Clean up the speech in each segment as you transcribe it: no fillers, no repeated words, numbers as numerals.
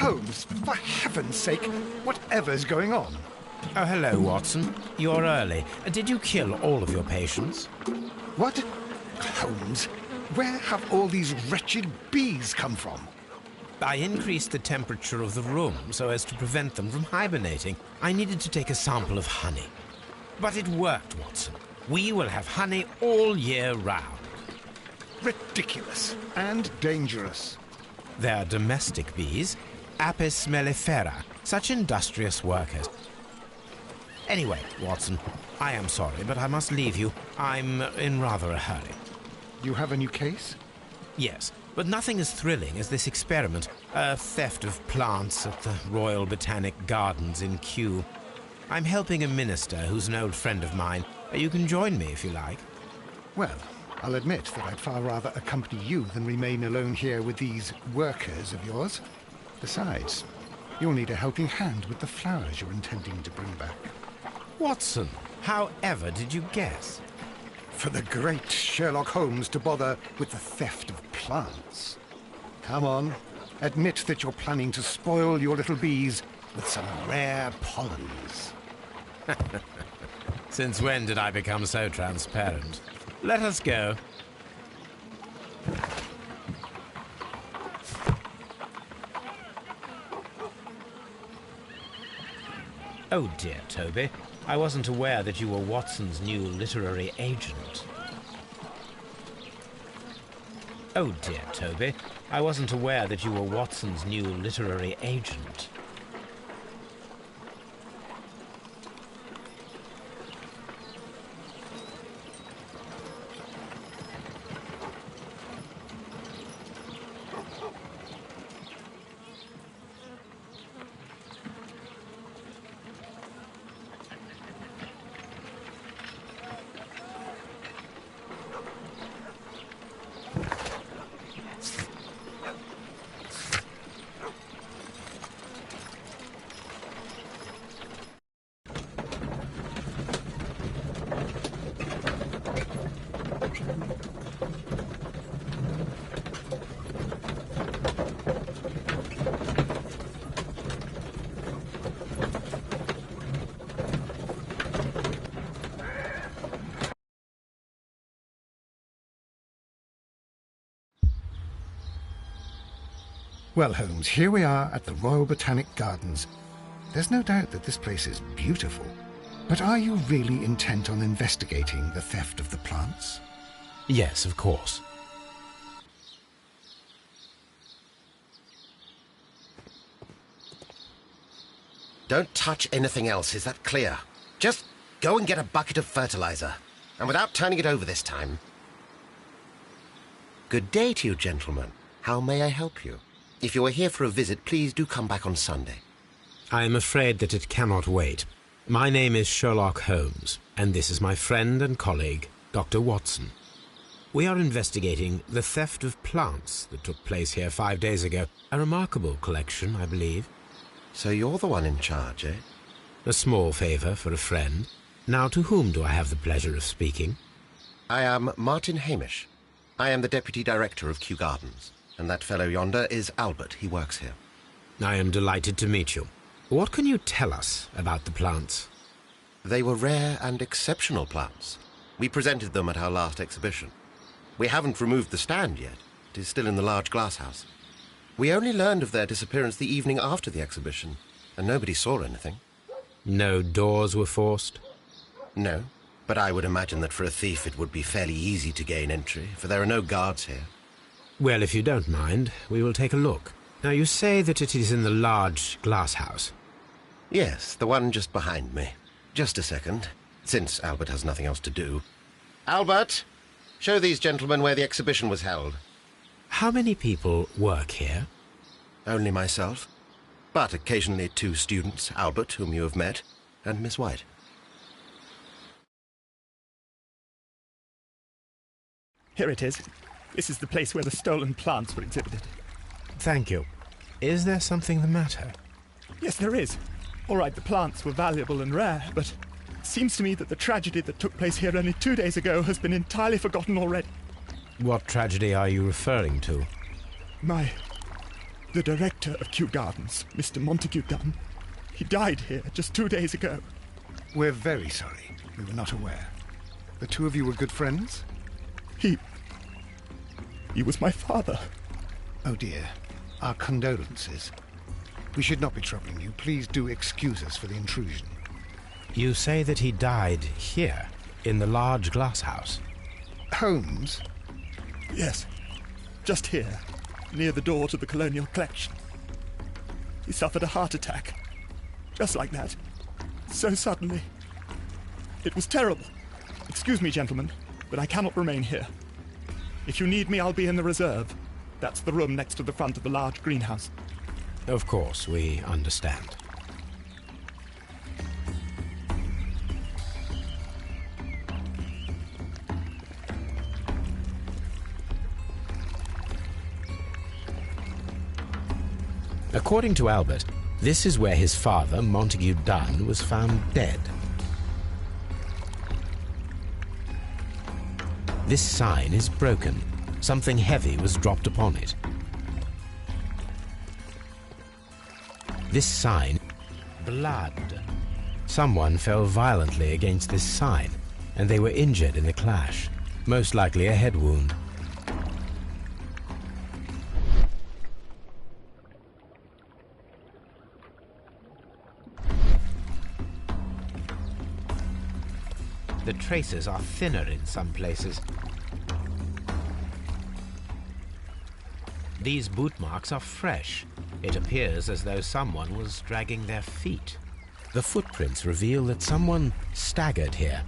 Holmes, for heaven's sake, whatever's going on? Oh, hello, Watson. You're early. Did you kill all of your patients? What? Holmes, where have all these wretched bees come from? I increased the temperature of the room so as to prevent them from hibernating. I needed to take a sample of honey. But it worked, Watson. We will have honey all year round. Ridiculous and dangerous. They're domestic bees, Apis mellifera, such industrious workers. Anyway, Watson, I am sorry, but I must leave you. I'm in rather a hurry. You have a new case? Yes, but nothing as thrilling as this experiment. A theft of plants at the Royal Botanic Gardens in Kew. I'm helping a minister who's an old friend of mine. You can join me if you like. Well, I'll admit that I'd far rather accompany you than remain alone here with these workers of yours. Besides, you'll need a helping hand with the flowers you're intending to bring back. Watson, however did you guess? For the great Sherlock Holmes to bother with the theft of plants. Come on, admit that you're planning to spoil your little bees with some rare pollens. Since when did I become so transparent? Let us go. Oh dear, Toby. I wasn't aware that you were Watson's new literary agent. Oh dear, Toby. I wasn't aware that you were Watson's new literary agent. Well, Holmes, here we are at the Royal Botanic Gardens. There's no doubt that this place is beautiful. But are you really intent on investigating the theft of the plants? Yes, of course. Don't touch anything else, is that clear? Just go and get a bucket of fertilizer, and without turning it over this time. Good day to you, gentlemen. How may I help you? If you are here for a visit, please do come back on Sunday. I am afraid that it cannot wait. My name is Sherlock Holmes, and this is my friend and colleague, Dr. Watson. We are investigating the theft of plants that took place here 5 days ago. A remarkable collection, I believe. So you're the one in charge, eh? A small favour for a friend. Now, to whom do I have the pleasure of speaking? I am Martin Hamish. I am the Deputy Director of Kew Gardens. And that fellow yonder is Albert. He works here. I am delighted to meet you. What can you tell us about the plants? They were rare and exceptional plants. We presented them at our last exhibition. We haven't removed the stand yet. It is still in the large glass house. We only learned of their disappearance the evening after the exhibition, and nobody saw anything. No doors were forced? No, but I would imagine that for a thief it would be fairly easy to gain entry, for there are no guards here. Well, if you don't mind, we will take a look. Now, you say that it is in the large glass house. Yes, the one just behind me. Just a second, since Albert has nothing else to do. Albert, show these gentlemen where the exhibition was held. How many people work here? Only myself, but occasionally 2 students, Albert, whom you have met, and Miss White. Here it is. This is the place where the stolen plants were exhibited. Thank you. Is there something the matter? Yes, there is. All right, the plants were valuable and rare, but it seems to me that the tragedy that took place here only 2 days ago has been entirely forgotten already. What tragedy are you referring to? My The director of Kew Gardens, Mr. Montague Dunn, he died here just 2 days ago. We're very sorry. We were not aware. The two of you were good friends? He was my father. Oh dear. Our condolences. We should not be troubling you. Please do excuse us for the intrusion. You say that he died here, in the large glass house? Holmes? Yes, just here, near the door to the Colonial Collection. He suffered a heart attack. Just like that. So suddenly. It was terrible. Excuse me, gentlemen, but I cannot remain here. If you need me, I'll be in the reserve. That's the room next to the front of the large greenhouse. Of course, we understand. According to Albert, this is where his father, Montague Dunn, was found dead. This sign is broken. Something heavy was dropped upon it. This sign, blood. Someone fell violently against this sign, and they were injured in the clash, most likely a head wound. The traces are thinner in some places. These boot marks are fresh. It appears as though someone was dragging their feet. The footprints reveal that someone staggered here.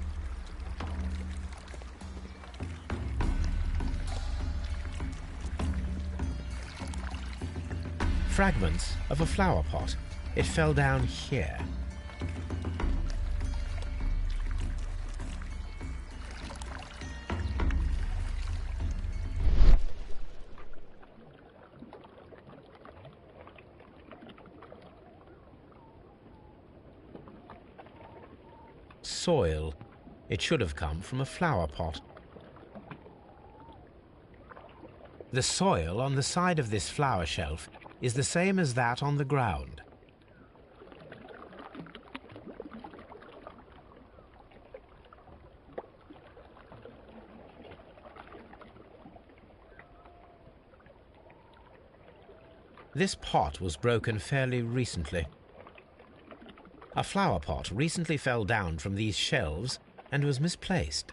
Fragments of a flower pot. It fell down here. Soil. It should have come from a flower pot. The soil on the side of this flower shelf is the same as that on the ground. This pot was broken fairly recently. A flower pot recently fell down from these shelves and was misplaced.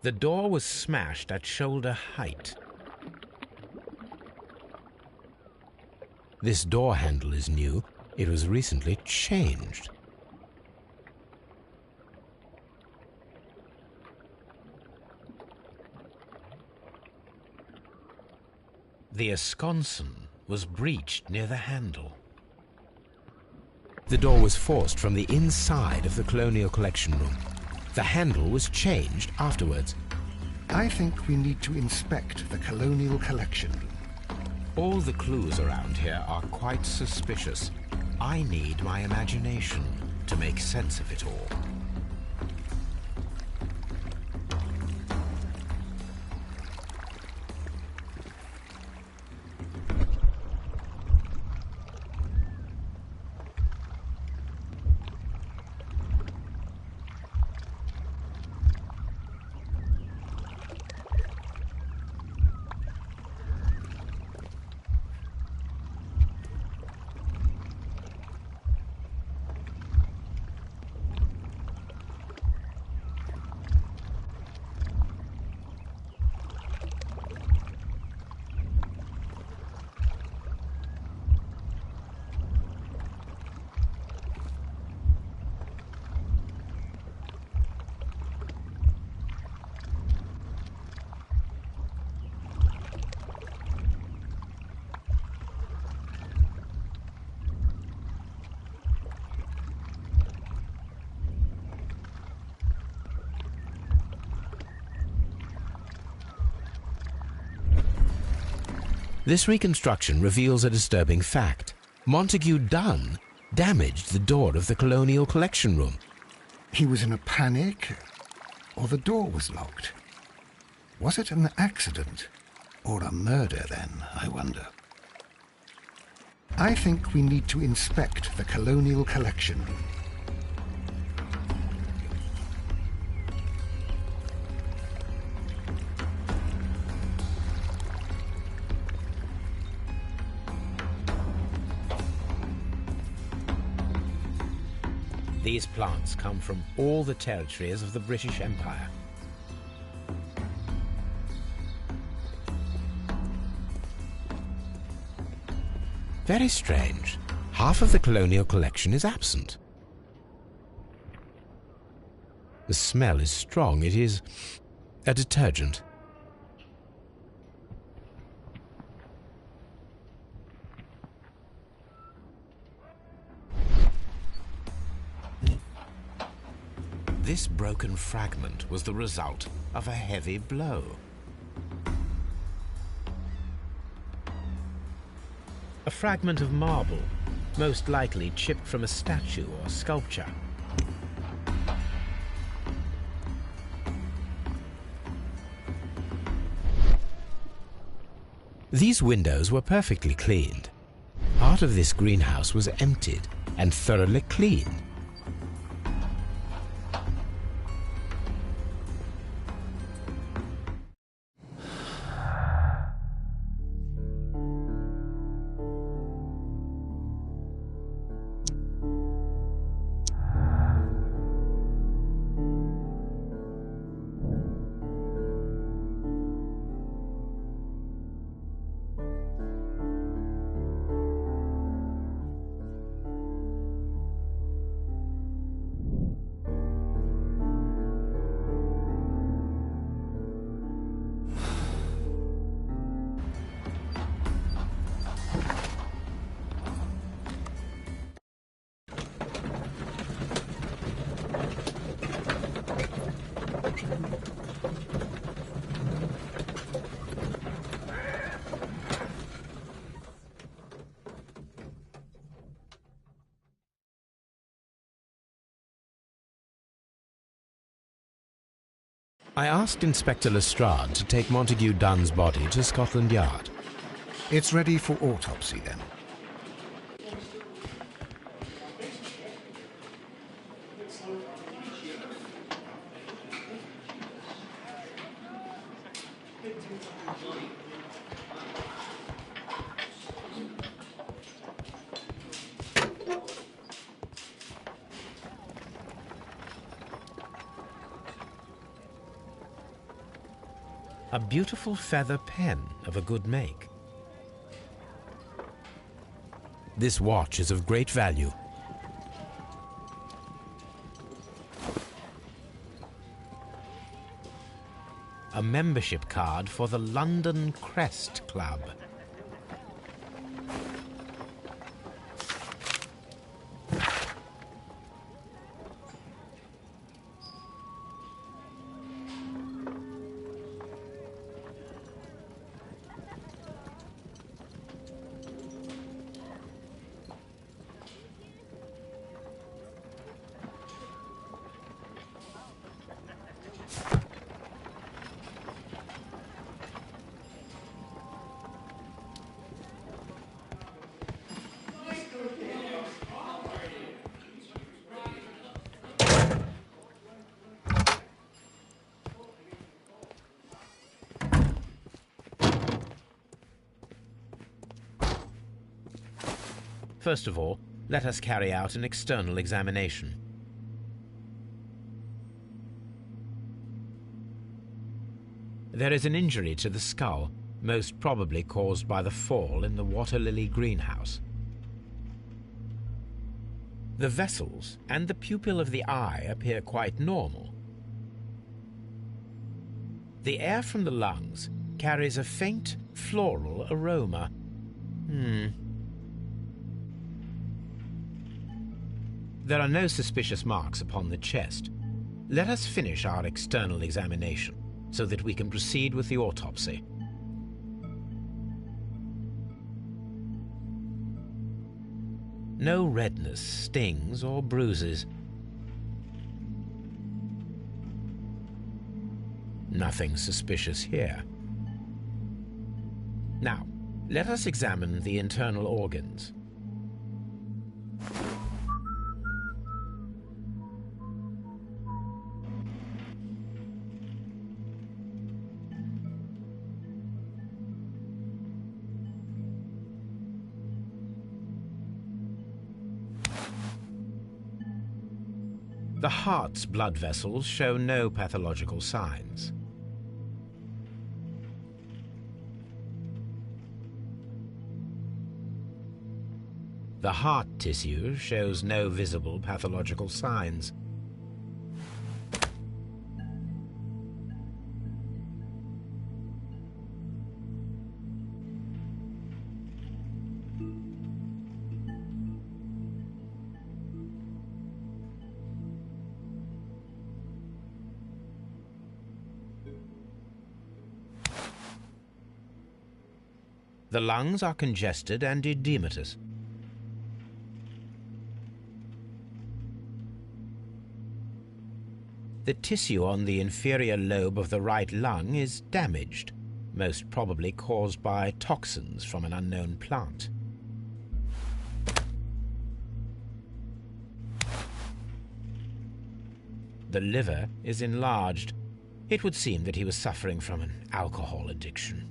The door was smashed at shoulder height. This door handle is new. It was recently changed. The esconsson was breached near the handle. The door was forced from the inside of the Colonial Collection room. The handle was changed afterwards. I think we need to inspect the Colonial Collection room. All the clues around here are quite suspicious. I need my imagination to make sense of it all. This reconstruction reveals a disturbing fact. Montague Dunn damaged the door of the Colonial Collection room. He was in a panic, or the door was locked? Was it an accident, or a murder then, I wonder? I think we need to inspect the colonial collection. These plants come from all the territories of the British Empire. Very strange. Half of the colonial collection is absent. The smell is strong. It is a detergent. This broken fragment was the result of a heavy blow. A fragment of marble, most likely chipped from a statue or sculpture. These windows were perfectly cleaned. Part of this greenhouse was emptied and thoroughly cleaned. I asked Inspector Lestrade to take Montague Dunn's body to Scotland Yard. It's ready for autopsy then. A beautiful feather pen of a good make. This watch is of great value. A membership card for the London Crest Club. First of all, let us carry out an external examination. There is an injury to the skull, most probably caused by the fall in the water lily greenhouse. The vessels and the pupil of the eye appear quite normal. The air from the lungs carries a faint floral aroma. There are no suspicious marks upon the chest. Let us finish our external examination so that we can proceed with the autopsy. No redness, stings, or bruises. Nothing suspicious here. Now, let us examine the internal organs. The heart's blood vessels show no pathological signs. The heart tissue shows no visible pathological signs. The lungs are congested and edematous. The tissue on the inferior lobe of the right lung is damaged, most probably caused by toxins from an unknown plant. The liver is enlarged. It would seem that he was suffering from an alcohol addiction.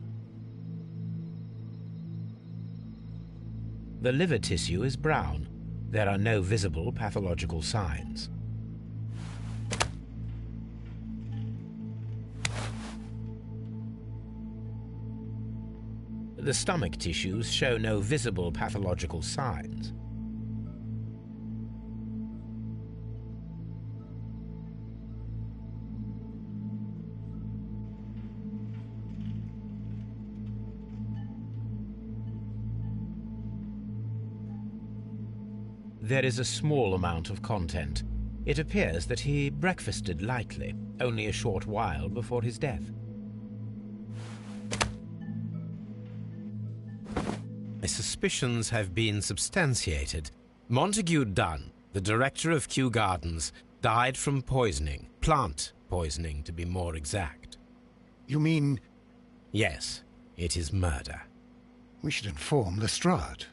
The liver tissue is brown. There are no visible pathological signs. The stomach tissues show no visible pathological signs. There is a small amount of content. It appears that he breakfasted lightly, only a short while before his death. My suspicions have been substantiated. Montague Dunn, the director of Kew Gardens, died from poisoning. Plant poisoning, to be more exact. You mean... Yes, it is murder. We should inform Lestrade.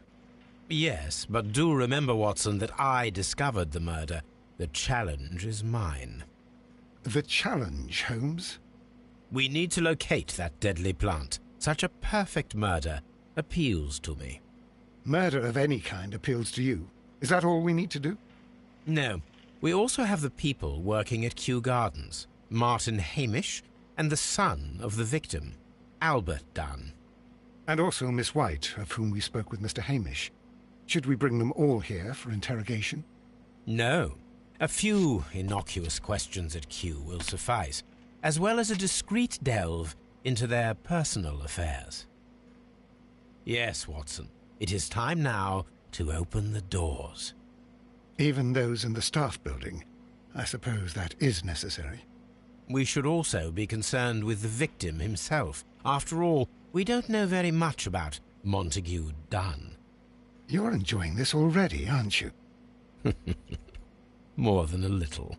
Yes, but do remember, Watson, that I discovered the murder. The challenge is mine. The challenge, Holmes? We need to locate that deadly plant. Such a perfect murder appeals to me. Murder of any kind appeals to you. Is that all we need to do? No. We also have the people working at Kew Gardens. Martin Hamish and the son of the victim, Albert Dunn. And also Miss White, of whom we spoke with Mr. Hamish. Should we bring them all here for interrogation? No. A few innocuous questions at Kew will suffice, as well as a discreet delve into their personal affairs. Yes, Watson, it is time now to open the doors. Even those in the staff building? I suppose that is necessary. We should also be concerned with the victim himself. After all, we don't know very much about Montague Dunn. You're enjoying this already, aren't you? More than a little.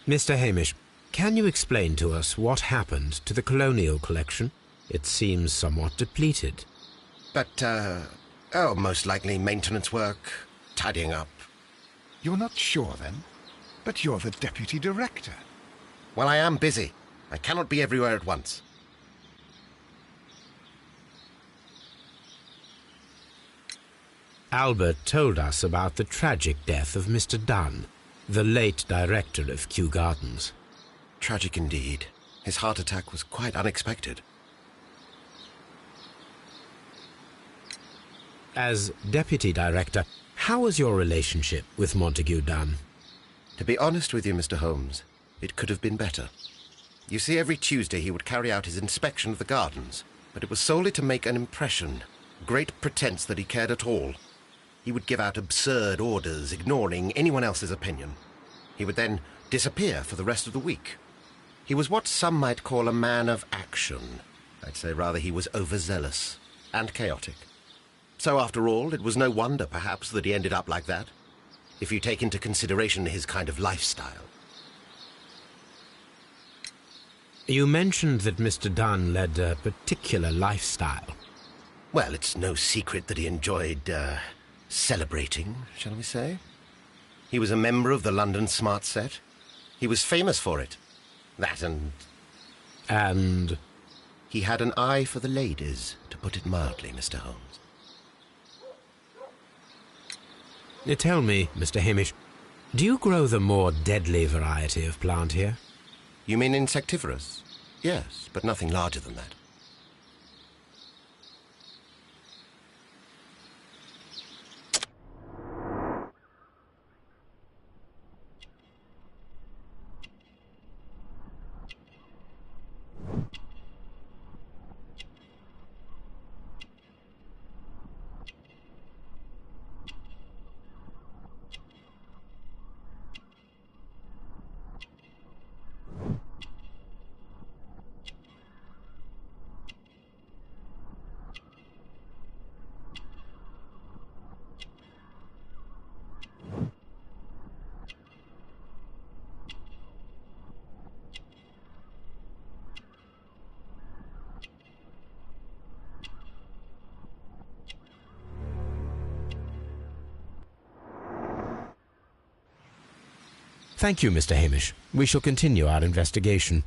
Mr. Hamish, can you explain to us what happened to the colonial collection? It seems somewhat depleted. But, most likely maintenance work, tidying up. You're not sure, then? But you're the deputy director. Well, I am busy. I cannot be everywhere at once. Albert told us about the tragic death of Mr. Dunn, the late director of Kew Gardens. Tragic indeed. His heart attack was quite unexpected. As deputy director, how was your relationship with Montague Dunn? To be honest with you, Mr. Holmes, it could have been better. You see, every Tuesday he would carry out his inspection of the gardens, but it was solely to make an impression, great pretense that he cared at all. He would give out absurd orders, ignoring anyone else's opinion. He would then disappear for the rest of the week. He was what some might call a man of action. I'd say rather he was overzealous and chaotic. So after all, it was no wonder, perhaps, that he ended up like that, if you take into consideration his kind of lifestyle. You mentioned that Mr. Dunn led a particular lifestyle. Well, it's no secret that he enjoyed, celebrating, shall we say. He was a member of the London Smart Set. He was famous for it. That and... And? He had an eye for the ladies, to put it mildly, Mr. Holmes. Tell me, Mr. Hamish, do you grow the more deadly variety of plant here? You mean insectivorous? Yes, but nothing larger than that. Thank you, Mr. Hamish. We shall continue our investigation.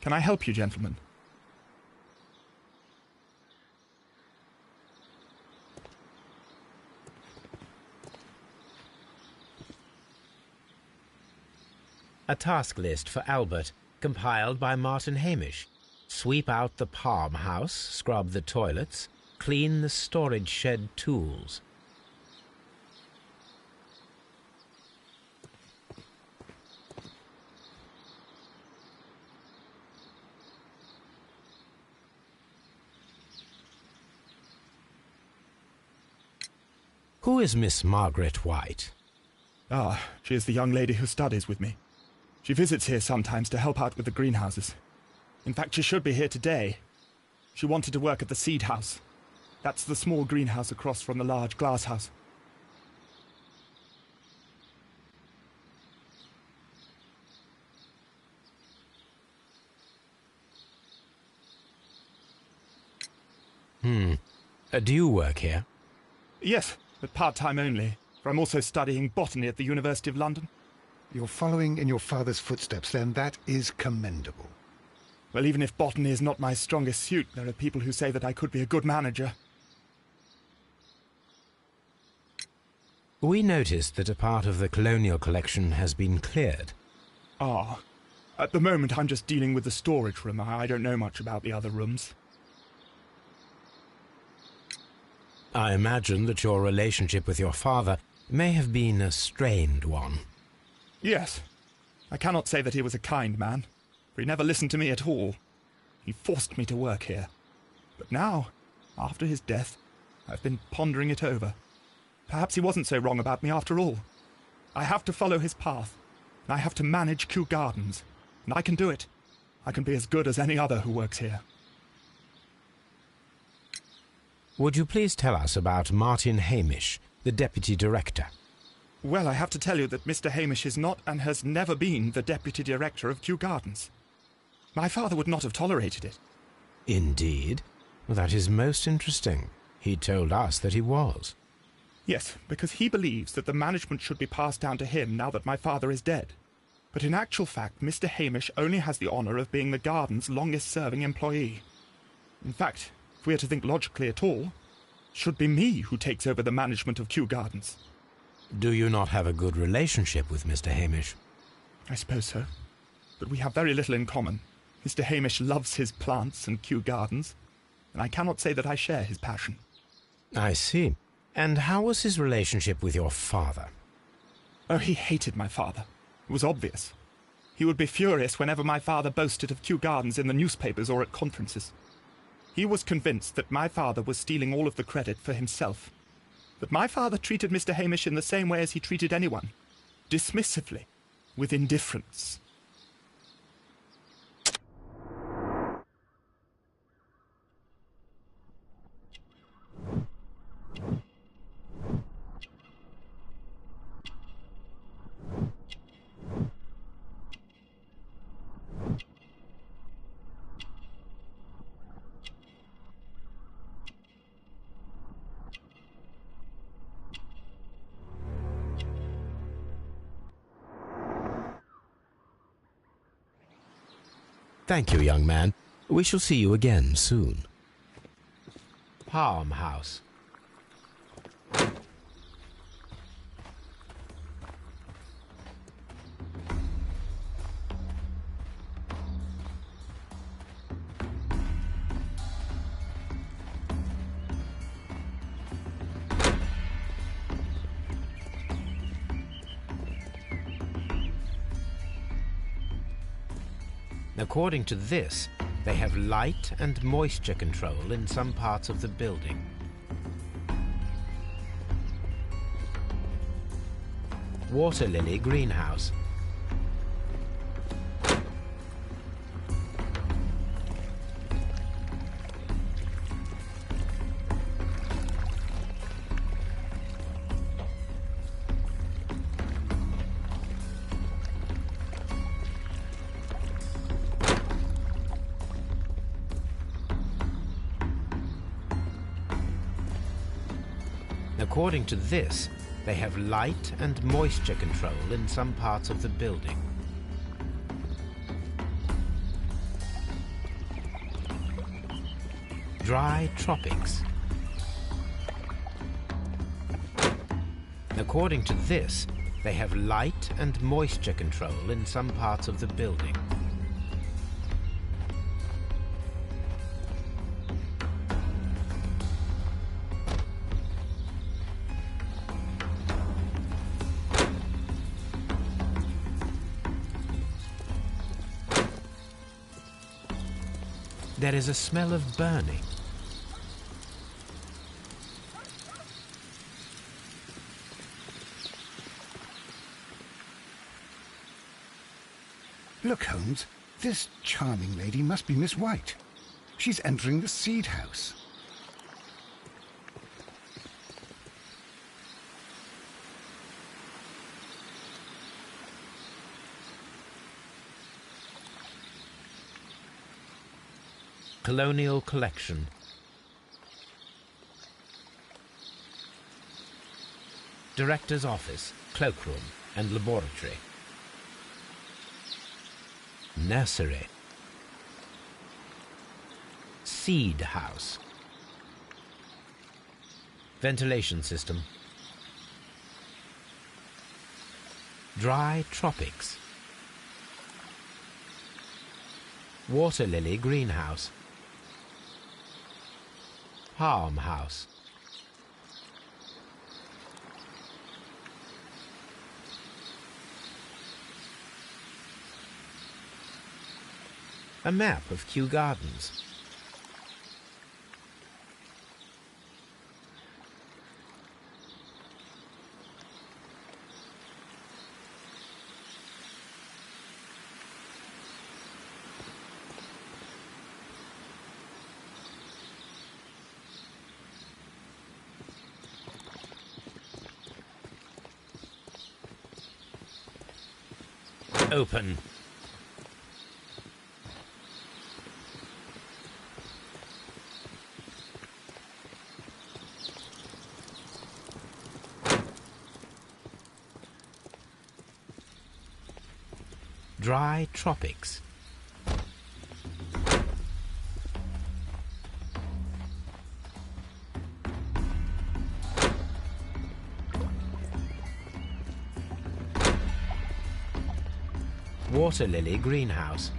Can I help you, gentlemen? A task list for Albert, compiled by Martin Hamish. Sweep out the palm house, scrub the toilets, clean the storage shed tools. Who is Miss Margaret White? Ah, she is the young lady who studies with me. She visits here sometimes to help out with the greenhouses. In fact, she should be here today. She wanted to work at the seed house. That's the small greenhouse across from the large glass house. Do you work here? Yes, but part-time only, for I'm also studying botany at the University of London. You're following in your father's footsteps, then. That is commendable. Well, even if botany is not my strongest suit, there are people who say that I could be a good manager. We noticed that a part of the colonial collection has been cleared. Ah. At the moment, I'm just dealing with the storage room. I don't know much about the other rooms. I imagine that your relationship with your father may have been a strained one. Yes. I cannot say that he was a kind man, for he never listened to me at all. He forced me to work here. But now, after his death, I've been pondering it over. Perhaps he wasn't so wrong about me after all. I have to follow his path, and I have to manage Kew Gardens, and I can do it. I can be as good as any other who works here. Would you please tell us about Martin Hamish, the Deputy Director? Well, I have to tell you that Mr. Hamish is not and has never been the Deputy Director of Kew Gardens. My father would not have tolerated it. Indeed? Well, that is most interesting. He told us that he was. Yes, because he believes that the management should be passed down to him now that my father is dead. But in actual fact, Mr. Hamish only has the honour of being the garden's longest-serving employee. In fact, if we are to think logically at all, it should be me who takes over the management of Kew Gardens. Do you not have a good relationship with Mr. Hamish? I suppose so. But we have very little in common. Mr. Hamish loves his plants and Kew Gardens, and I cannot say that I share his passion. I see. And how was his relationship with your father? Oh, he hated my father. It was obvious. He would be furious whenever my father boasted of Kew Gardens in the newspapers or at conferences. He was convinced that my father was stealing all of the credit for himself. But my father treated Mr. Hamish in the same way as he treated anyone, dismissively, with indifference. Thank you, young man. We shall see you again soon. Palm House. According to this, they have light and moisture control in some parts of the building. Water lily greenhouse. According to this, they have light and moisture control in some parts of the building. Dry tropics. According to this, they have light and moisture control in some parts of the building. There is a smell of burning. Look, Holmes, this charming lady must be Miss White. She's entering the seed house. Colonial collection. Director's office, cloakroom and laboratory. Nursery. Seed house. Ventilation system. Dry tropics. Water lily greenhouse. Palm house. A map of Kew Gardens. Open. Dry tropics. Water lily greenhouse.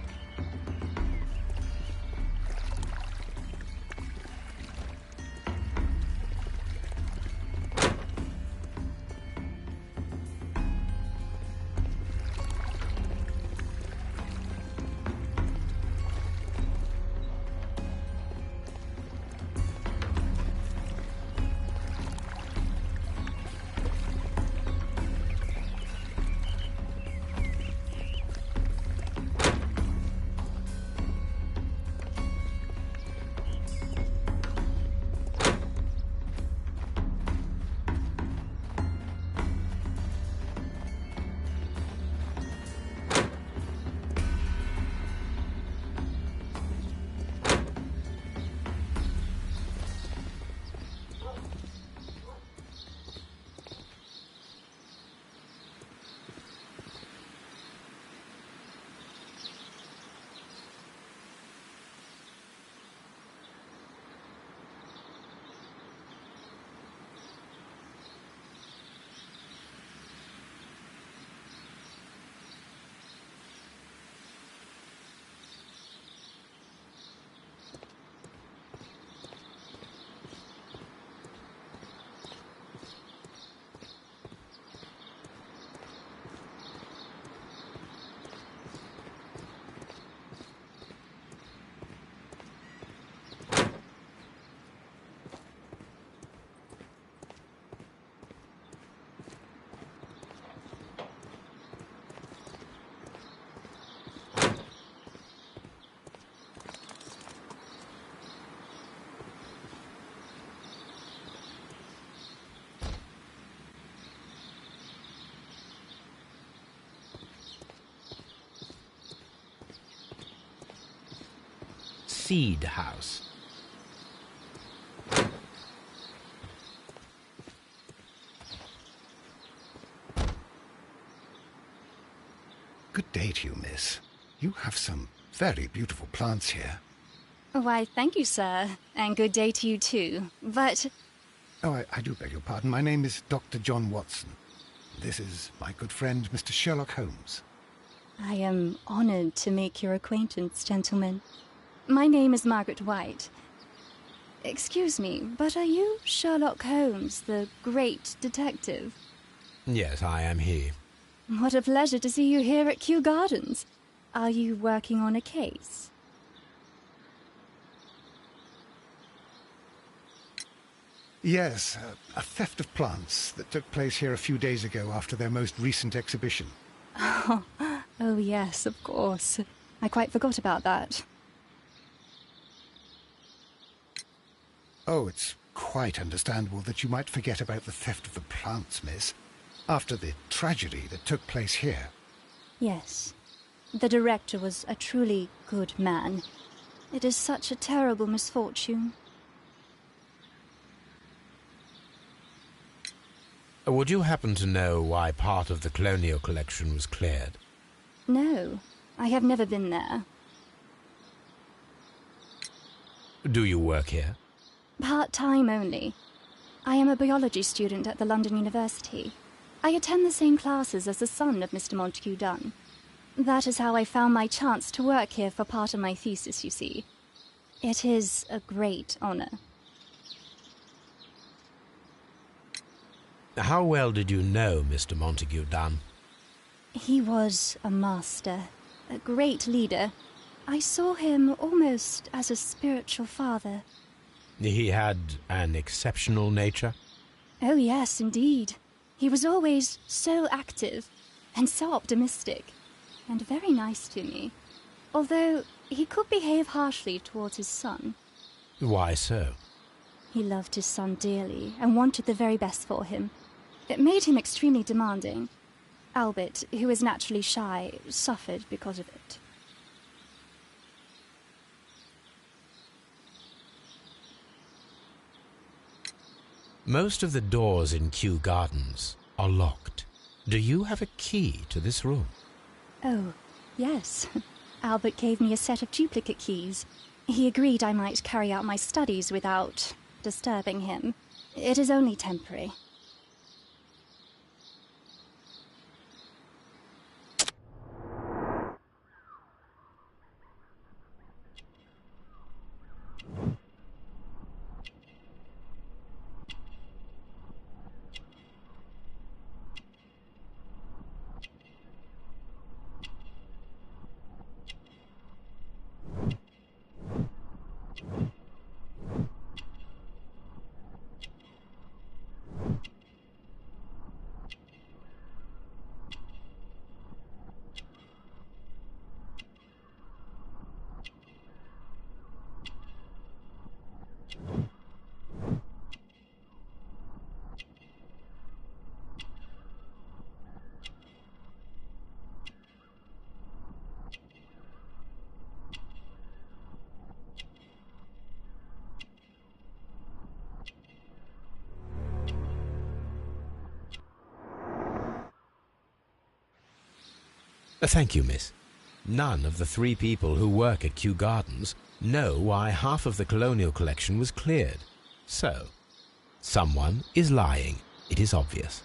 Seed house. Good day to you, miss. You have some very beautiful plants here. Why, thank you, sir. And good day to you, too. But... Oh, I do beg your pardon. My name is Dr. John Watson. This is my good friend, Mr. Sherlock Holmes. I am honored to make your acquaintance, gentlemen. My name is Margaret White. Excuse me, but are you Sherlock Holmes, the great detective? Yes, I am he. What a pleasure to see you here at Kew Gardens. Are you working on a case? Yes, a theft of plants that took place here a few days ago after their most recent exhibition. Oh yes, of course. I quite forgot about that. Oh, it's quite understandable that you might forget about the theft of the plants, miss, after the tragedy that took place here. Yes. The director was a truly good man. It is such a terrible misfortune. Would you happen to know why part of the colonial collection was cleared? No, I have never been there. Do you work here? Part-time only. I am a biology student at the London University. I attend the same classes as the son of Mr. Montague Dunn. That is how I found my chance to work here for part of my thesis, you see. It is a great honor. How well did you know Mr. Montague Dunn? He was a master, a great leader. I saw him almost as a spiritual father. He had an exceptional nature? Oh yes, indeed. He was always so active and so optimistic, and very nice to me. Although he could behave harshly towards his son. Why so? He loved his son dearly and wanted the very best for him. It made him extremely demanding. Albert, who is naturally shy, suffered because of it. Most of the doors in Kew Gardens are locked. Do you have a key to this room? Oh, yes. Albert gave me a set of duplicate keys. He agreed I might carry out my studies without disturbing him. It is only temporary. Thank you, miss. None of the 3 people who work at Kew Gardens know why half of the colonial collection was cleared. So, someone is lying. It is obvious.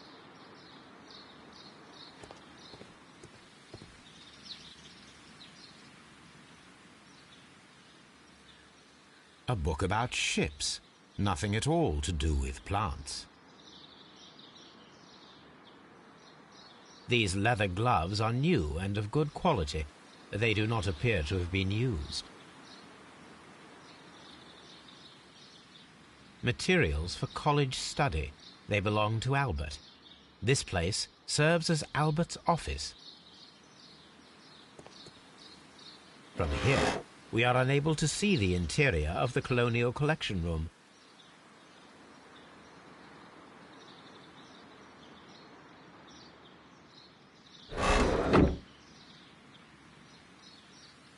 A book about ships. Nothing at all to do with plants. These leather gloves are new and of good quality. They do not appear to have been used. Materials for college study. They belong to Albert. This place serves as Albert's office. From here, we are unable to see the interior of the Colonial Collection Room.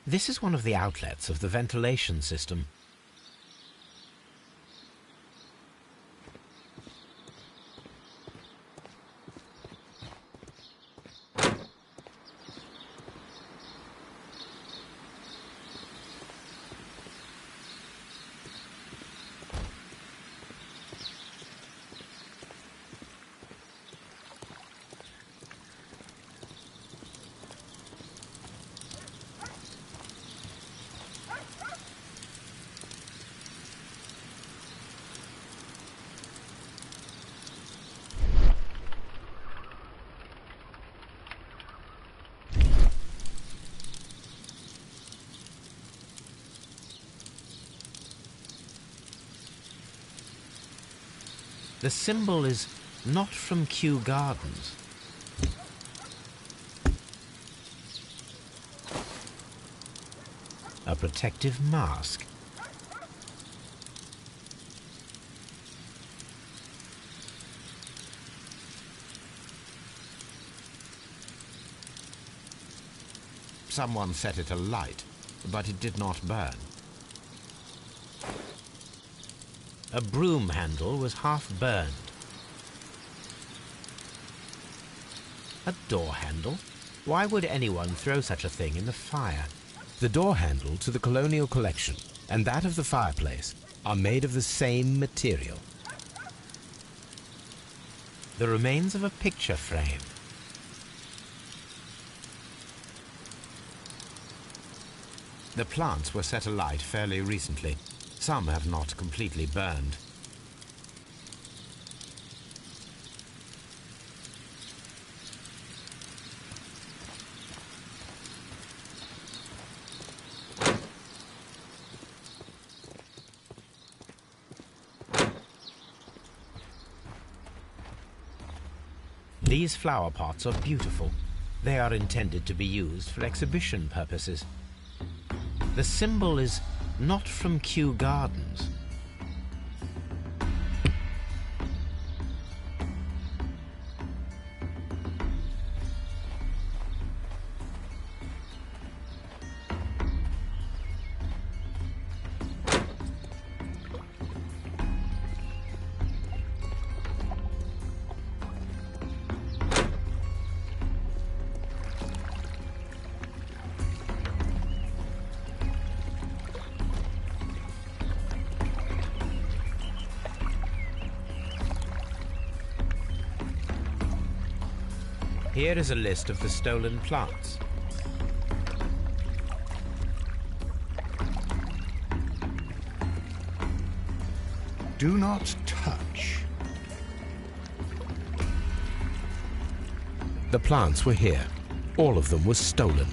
This is one of the outlets of the ventilation system. The symbol is not from Kew Gardens. A protective mask. Someone set it alight, but it did not burn. A broom handle was half burned. A door handle? Why would anyone throw such a thing in the fire? The door handle to the Colonial Collection and that of the fireplace are made of the same material. the remains of a picture frame. The plants were set alight fairly recently. Some have not completely burned. These flower pots are beautiful. They are intended to be used for exhibition purposes. The symbol is not from Kew Gardens. Here is a list of the stolen plants. Do not touch. The plants were here. All of them were stolen.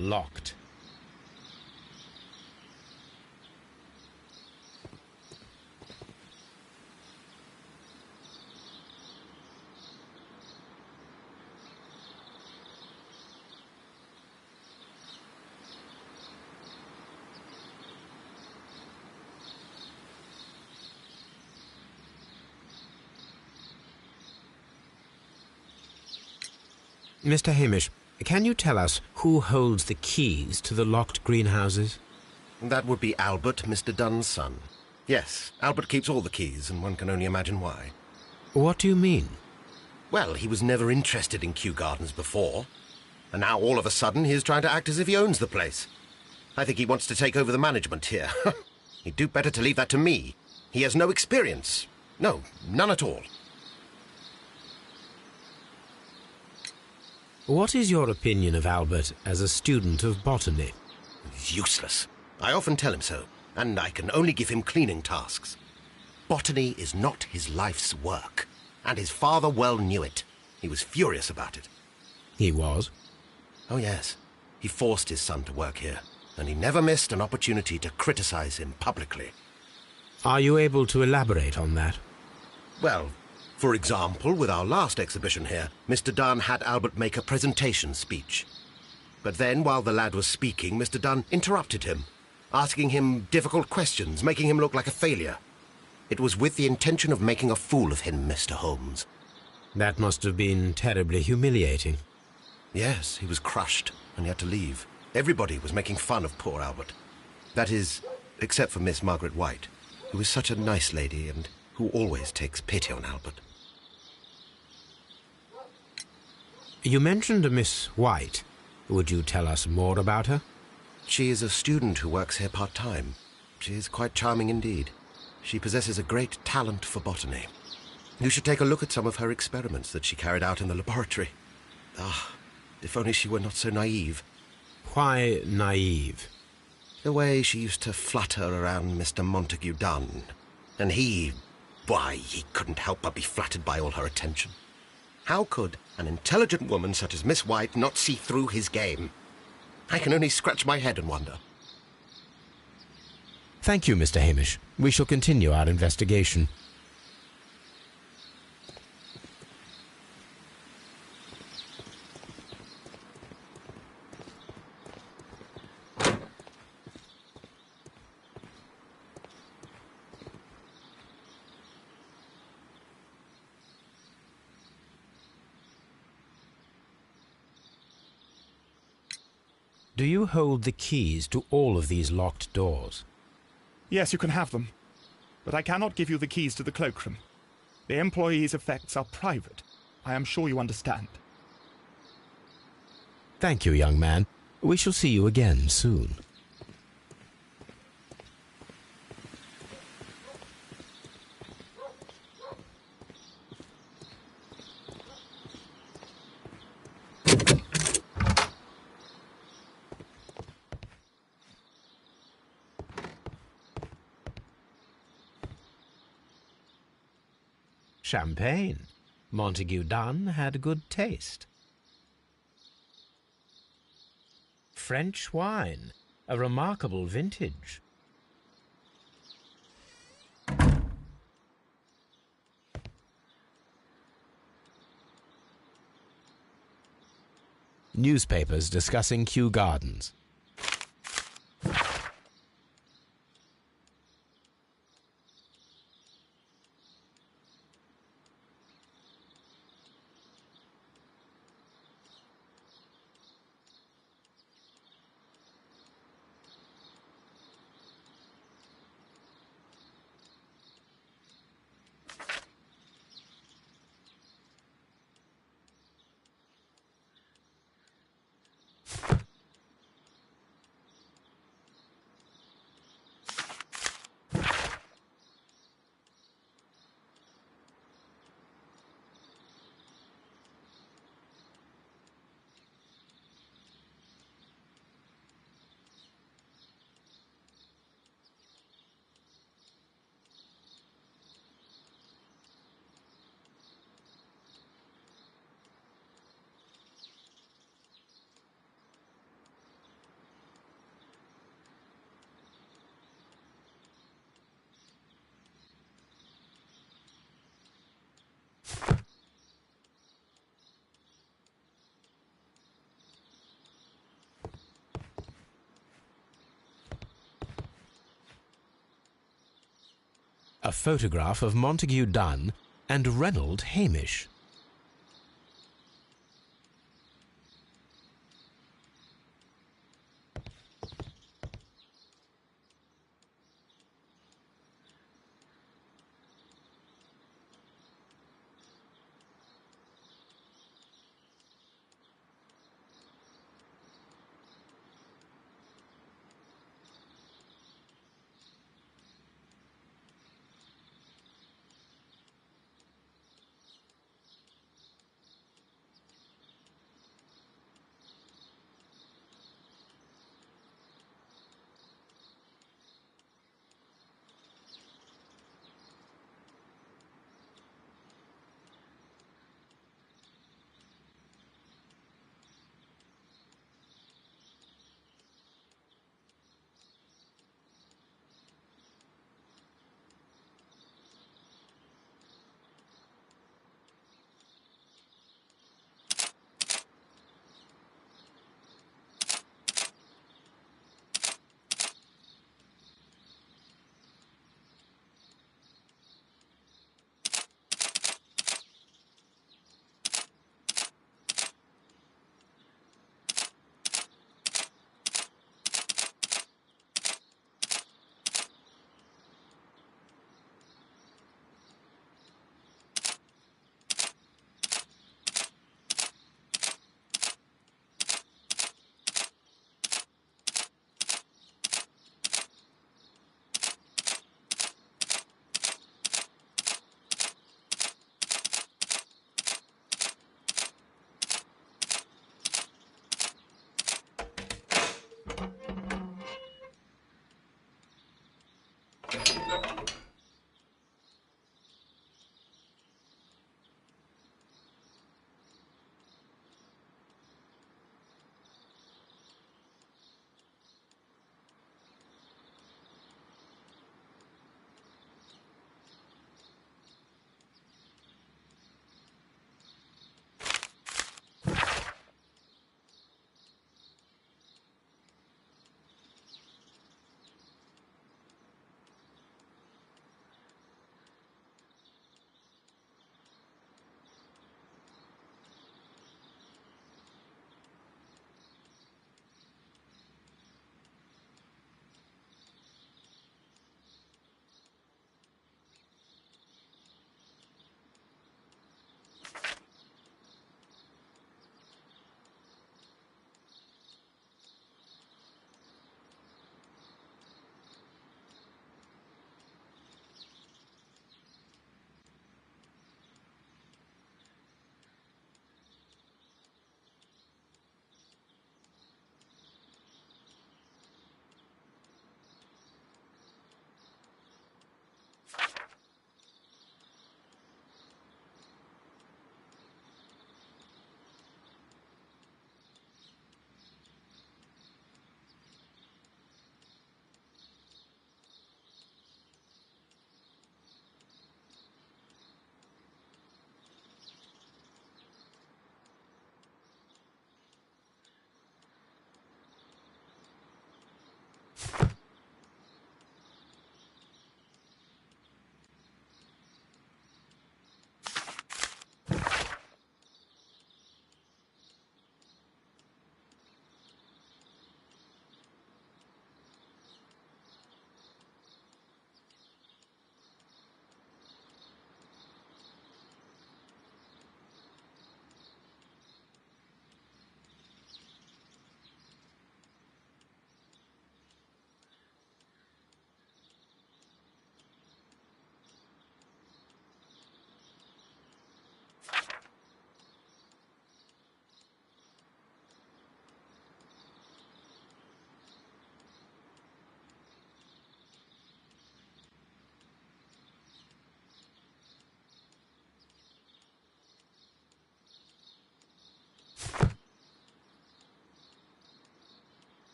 Locked. Mr. Hamish, can you tell us who holds the keys to the locked greenhouses? That would be Albert, Mr. Dunn's son. Yes, Albert keeps all the keys, and one can only imagine why. What do you mean? Well, he was never interested in Kew Gardens before, and now all of a sudden he is trying to act as if he owns the place. I think he wants to take over the management here. He'd do better to leave that to me. He has no experience. No, none at all. What is your opinion of Albert as a student of botany? He's useless. I often tell him so, and I can only give him cleaning tasks. Botany is not his life's work, and his father well knew it. He was furious about it. He was? Oh, yes. He forced his son to work here, and he never missed an opportunity to criticize him publicly. Are you able to elaborate on that? Well, for example, with our last exhibition here, Mr. Dunn had Albert make a presentation speech. But then, while the lad was speaking, Mr. Dunn interrupted him, asking him difficult questions, making him look like a failure. It was with the intention of making a fool of him, Mr. Holmes. That must have been terribly humiliating. Yes, he was crushed, and he had to leave. Everybody was making fun of poor Albert. That is, except for Miss Margaret White, who is such a nice lady and who always takes pity on Albert. You mentioned a Miss White. Would you tell us more about her? She is a student who works here part-time. She is quite charming indeed. She possesses a great talent for botany. You should take a look at some of her experiments that she carried out in the laboratory. Ah, if only she were not so naive. Why naive? The way she used to flutter around Mr. Montague Dunn. And he couldn't help but be flattered by all her attention. How could an intelligent woman such as Miss White not see through his game? I can only scratch my head and wonder. Thank you, Mr. Hamish. We shall continue our investigation. Do you hold the keys to all of these locked doors? Yes, you can have them. But I cannot give you the keys to the cloakroom. The employees' effects are private. I am sure you understand. Thank you, young man. We shall see you again soon. Champagne. Montague Dunn had good taste. French wine. A remarkable vintage. Newspapers discussing Kew Gardens. A photograph of Montague Dunn and Reynold Hamish.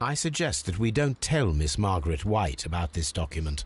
I suggest that we don't tell Miss Margaret White about this document.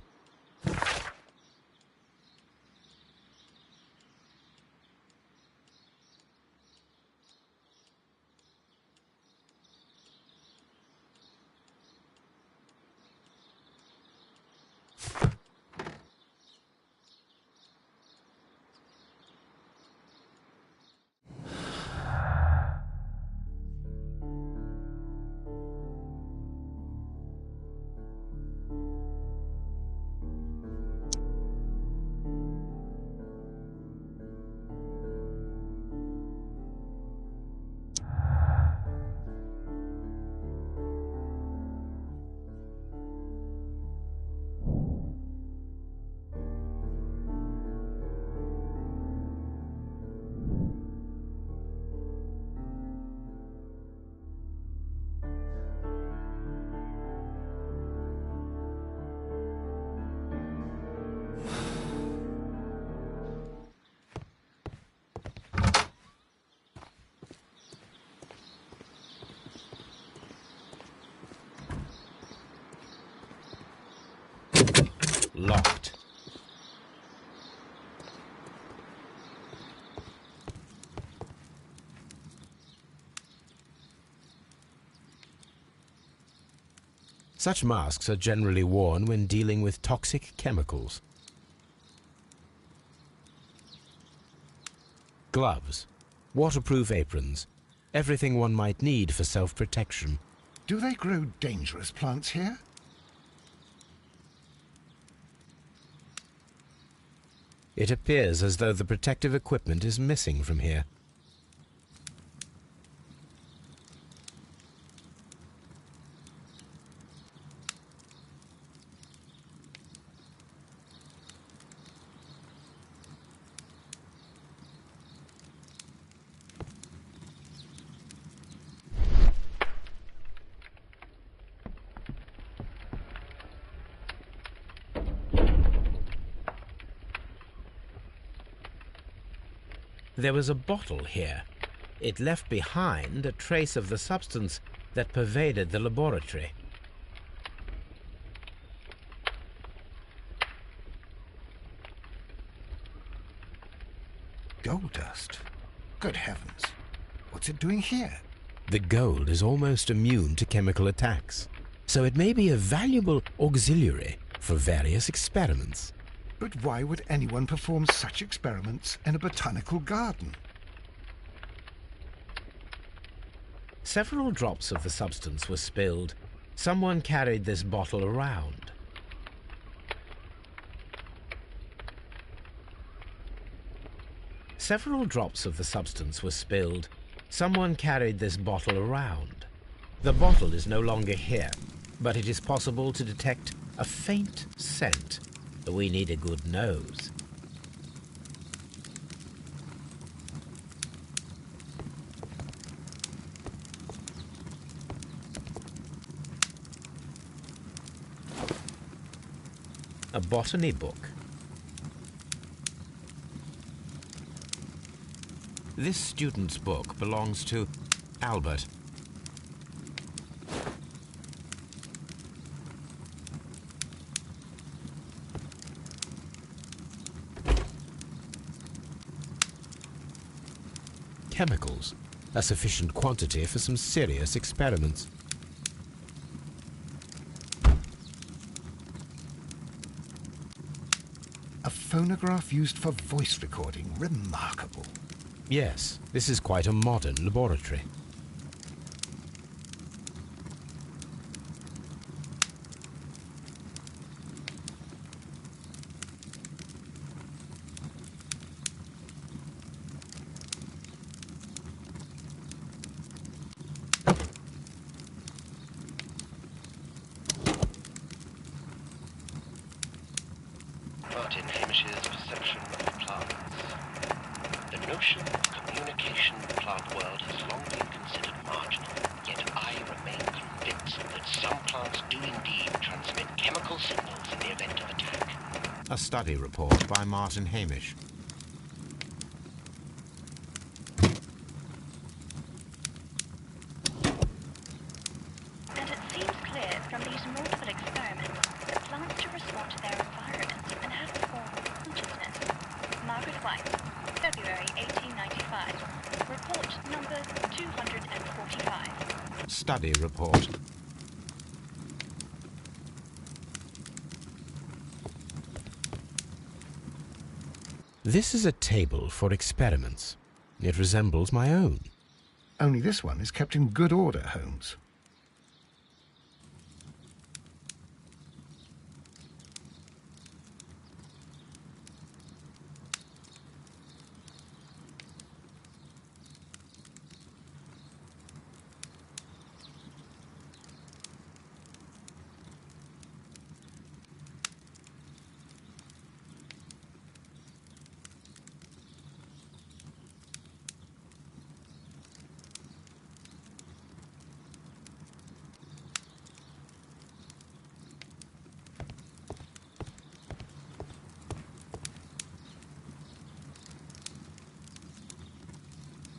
Locked. Such masks are generally worn when dealing with toxic chemicals. Gloves, waterproof aprons, everything one might need for self-protection. Do they grow dangerous plants here? It appears as though the protective equipment is missing from here. There was a bottle here. It left behind a trace of the substance that pervaded the laboratory. Gold dust? Good heavens. What's it doing here? The gold is almost immune to chemical attacks, so it may be a valuable auxiliary for various experiments. But why would anyone perform such experiments in a botanical garden? Several drops of the substance were spilled. Someone carried this bottle around. Several drops of the substance were spilled. Someone carried this bottle around. The bottle is no longer here, but it is possible to detect a faint scent. We need a good nose. A botany book. This student's book belongs to Albert. Chemicals, a sufficient quantity for some serious experiments. A phonograph used for voice recording. Remarkable. Yes, this is quite a modern laboratory. Martin Hamish's perception of plants. The notion of communication in the plant world has long been considered marginal, yet I remain convinced that some plants do indeed transmit chemical signals in the event of attack. A study report by Martin Hamish. And it seems these multiple experiments, the plants to respond to their environment and have a form of consciousness. Margaret White, February 1895. Report number 245. Study report. This is a table for experiments. It resembles my own. Only this one is kept in good order, Holmes.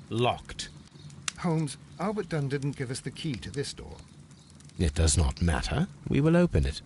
Locked. Holmes, Albert Dunn didn't give us the key to this door. It does not matter. We will open it.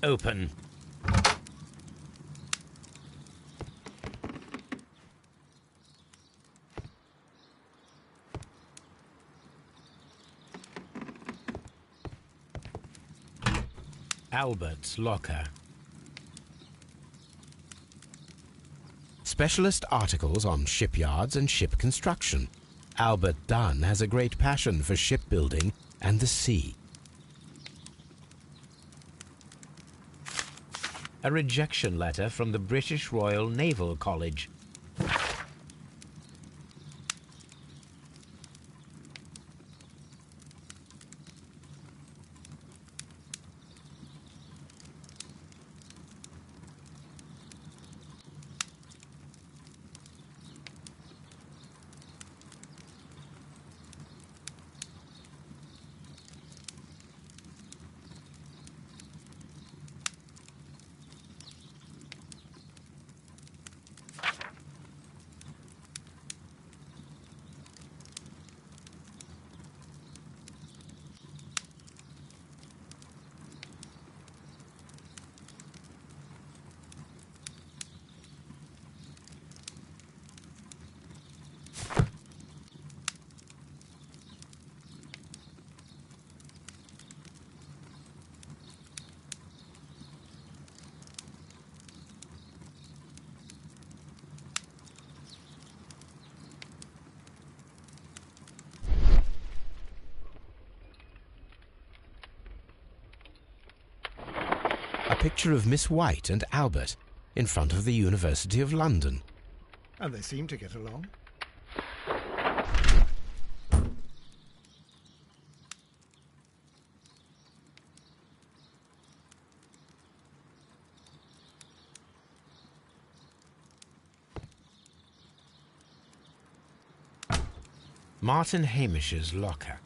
Open. Albert's locker. Specialist articles on shipyards and ship construction. Albert Dunn has a great passion for shipbuilding and the sea. A rejection letter from the British Royal Naval College. picture of Miss White and Albert in front of the University of London. And they seem to get along. Martin Hamish's locker.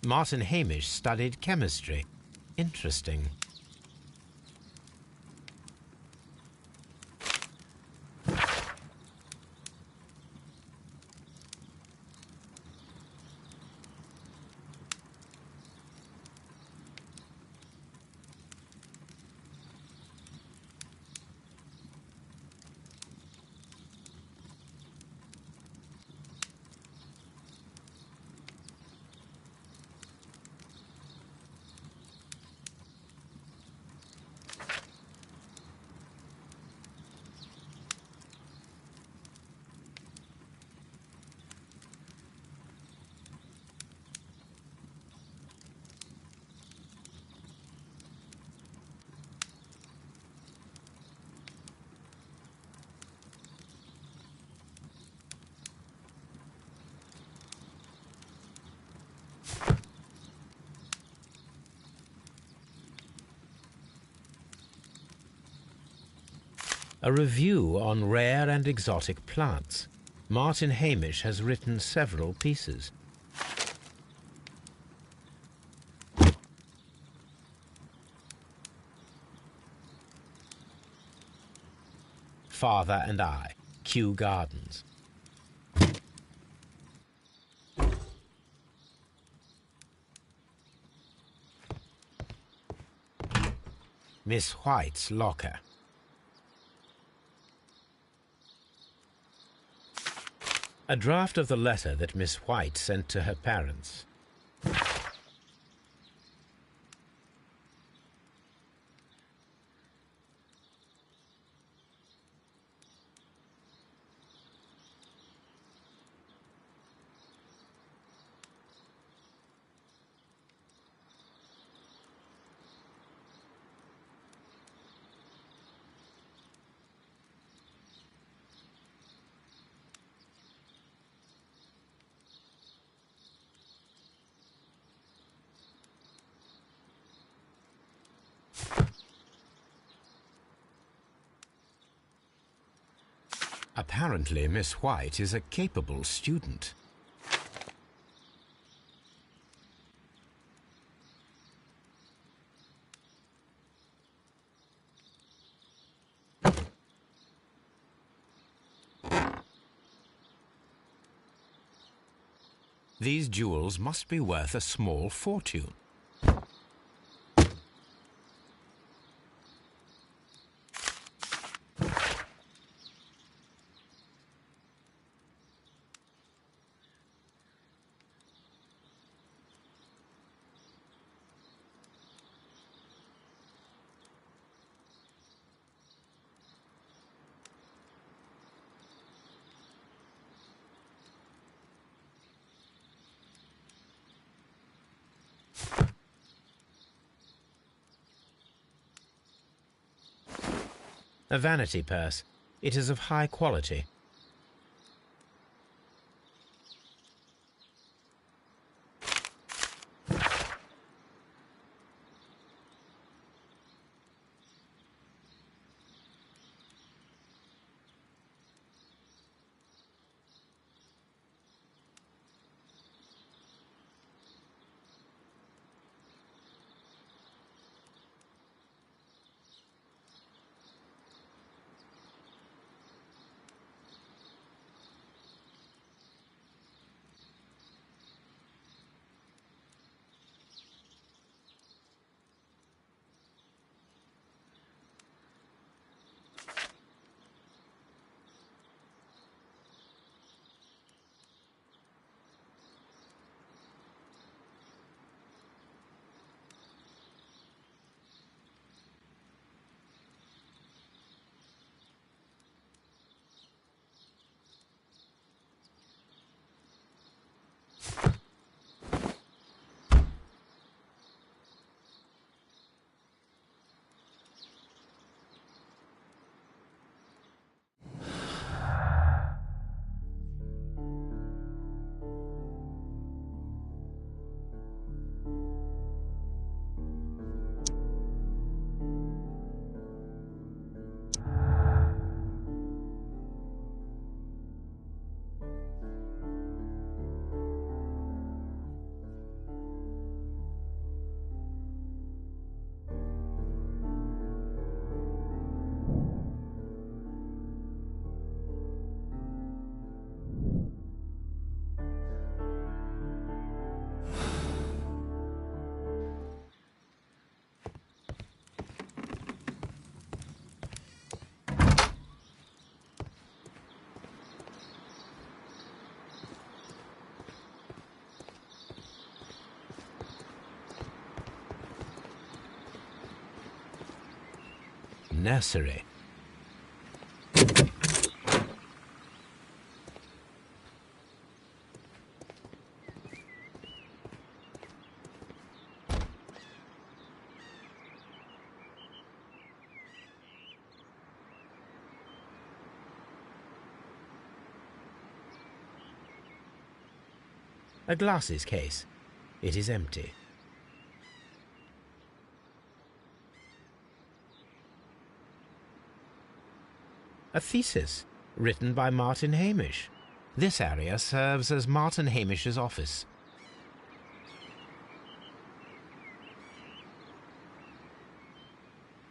Martin Hamish studied chemistry. Interesting. A review on rare and exotic plants. Martin Hamish has written several pieces. Father and I, Kew Gardens. Miss White's locker. A draft of the letter that Miss White sent to her parents. Apparently, Miss White is a capable student. These jewels must be worth a small fortune. A vanity purse. It is of high quality. nursery. A glasses case. It is empty. A thesis, written by Martin Hamish. This area serves as Martin Hamish's office.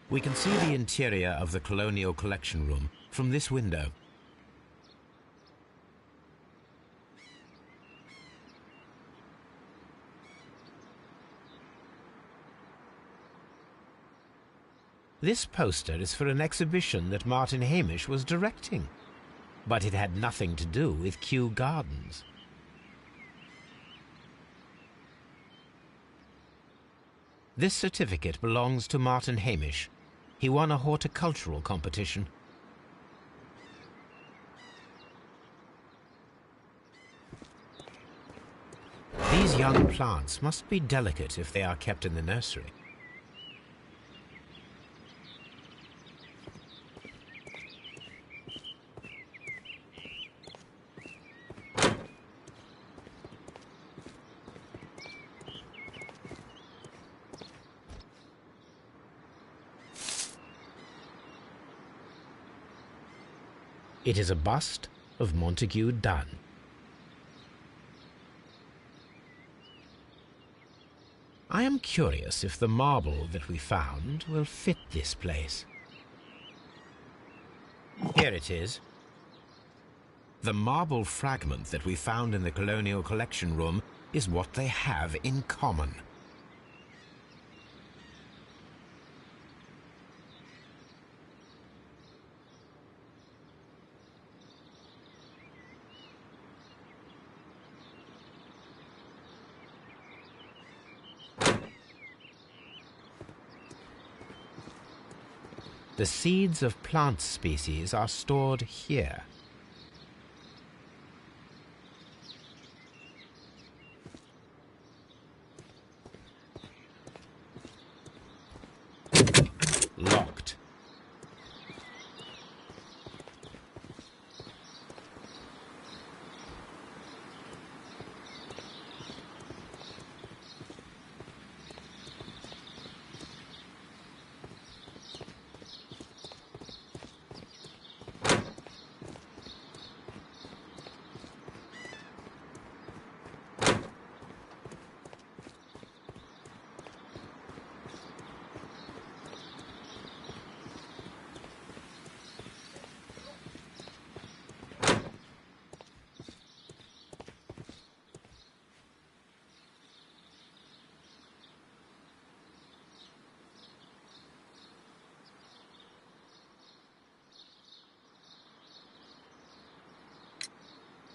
We can see the interior of the Colonial Collection Room from this window. This poster is for an exhibition that Martin Hamish was directing, but it had nothing to do with Kew Gardens. This certificate belongs to Martin Hamish. He won a horticultural competition. These young plants must be delicate if they are kept in the nursery. It is a bust of Montague Dunn. I am curious if the marble that we found will fit this place. Here it is. The marble fragment that we found in the Colonial Collection Room is what they have in common. The seeds of plant species are stored here. Locked.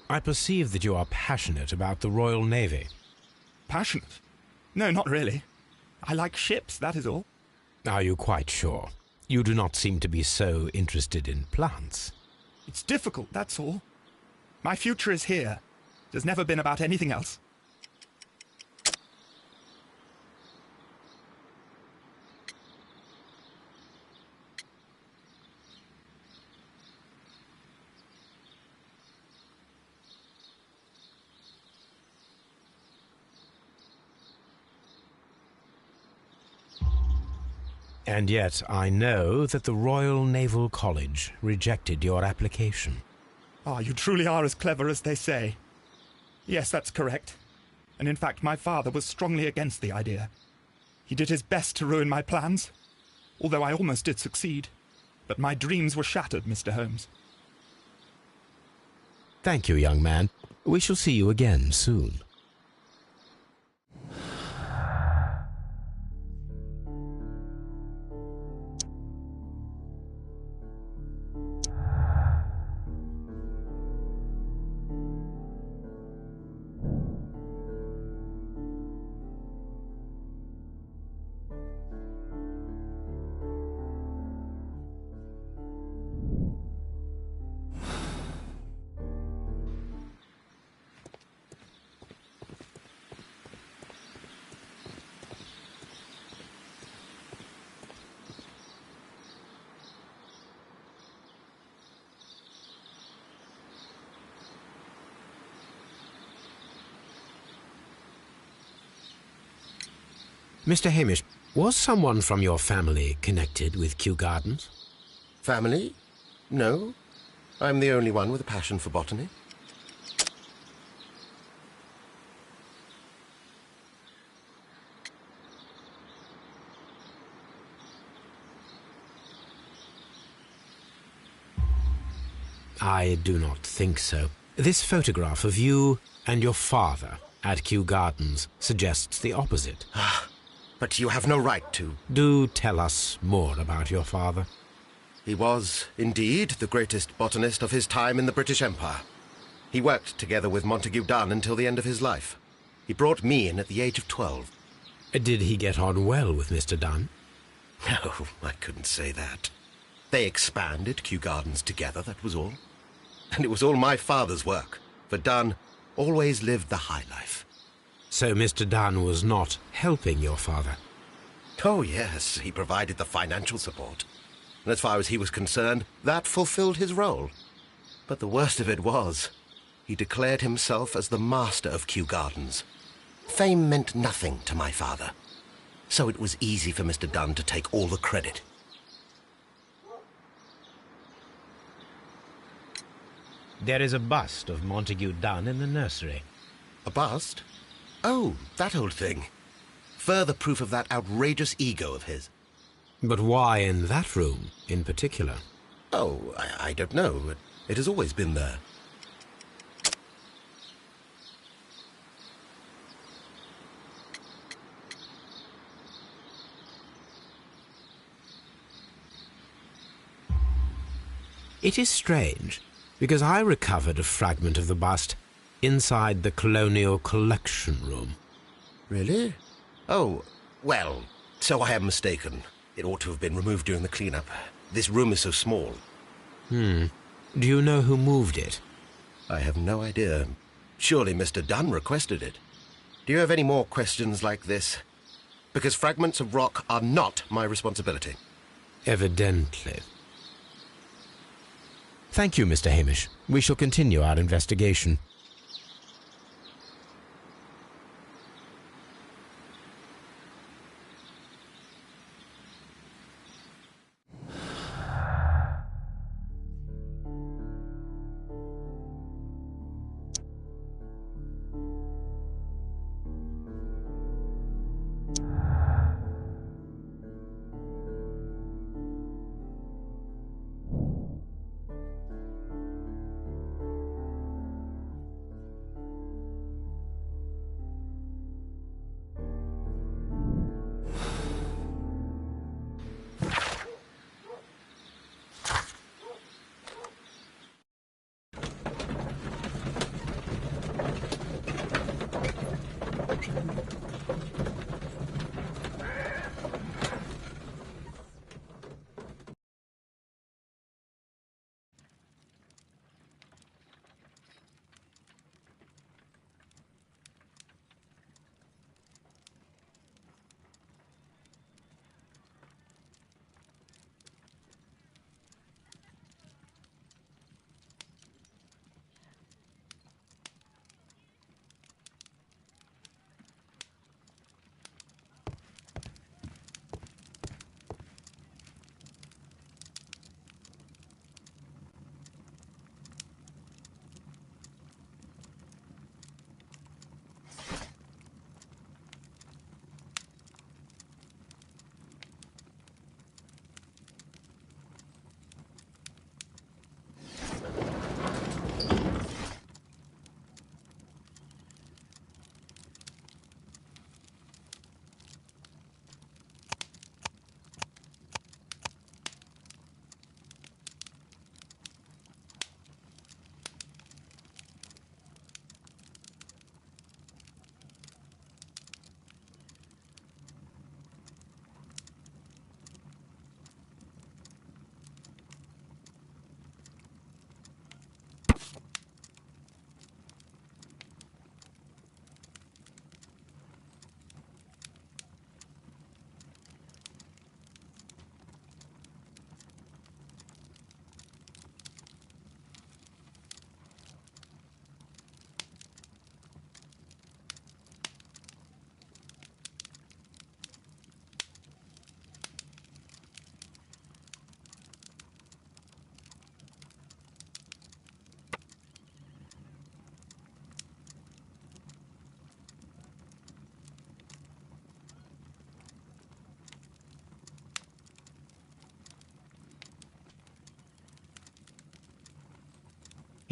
I perceive that you are passionate about the Royal Navy. Passionate? No, not really. I like ships, that is all. Are you quite sure? You do not seem to be so interested in plants. It's difficult, that's all. My future is here. It has never been about anything else. And yet I know that the Royal Naval College rejected your application. Ah, you truly are as clever as they say. Yes, that's correct. And in fact, my father was strongly against the idea. He did his best to ruin my plans, although I almost did succeed. But my dreams were shattered, Mr. Holmes. Thank you, young man. We shall see you again soon. Mr. Hamish, was someone from your family connected with Kew Gardens? Family? No. I'm the only one with a passion for botany. I do not think so. This photograph of you and your father at Kew Gardens suggests the opposite. But you have no right to. Do tell us more about your father. He was, indeed, the greatest botanist of his time in the British Empire. He worked together with Montague Dunn until the end of his life. He brought me in at the age of 12. Did he get on well with Mr. Dunn? No, I couldn't say that. They expanded Kew Gardens together, that was all. And it was all my father's work, for Dunn always lived the high life. So Mr. Dunn was not helping your father? Oh, yes, he provided the financial support. And as far as he was concerned, that fulfilled his role. But the worst of it was, he declared himself as the master of Kew Gardens. Fame meant nothing to my father, so it was easy for Mr. Dunn to take all the credit. There is a bust of Montague Dunn in the nursery. A bust? Oh, that old thing. Further proof of that outrageous ego of his. But why in that room in particular? Oh, I don't know. It has always been there. It is strange, because I recovered a fragment of the bust inside the Colonial Collection Room. Really? Oh, well, so I am mistaken. It ought to have been removed during the clean-up. This room is so small. Do you know who moved it? I have no idea. Surely Mr. Dunn requested it. Do you have any more questions like this? Because fragments of rock are not my responsibility. Evidently. Thank you, Mr. Hamish. We shall continue our investigation.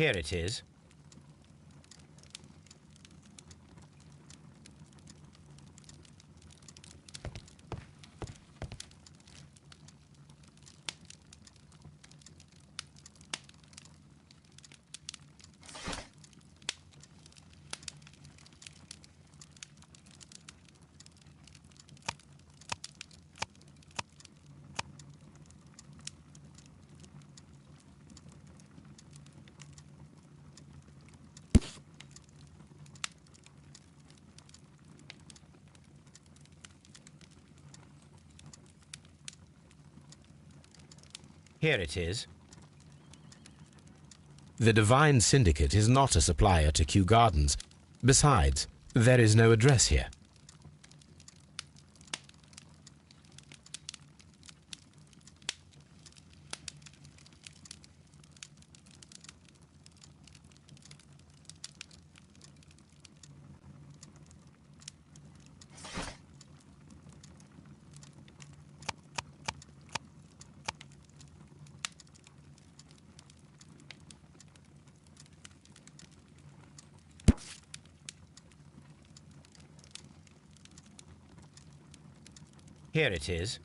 Here it is. Here it is. The Divine Syndicate is not a supplier to Kew Gardens. Besides, there is no address here. Here it is.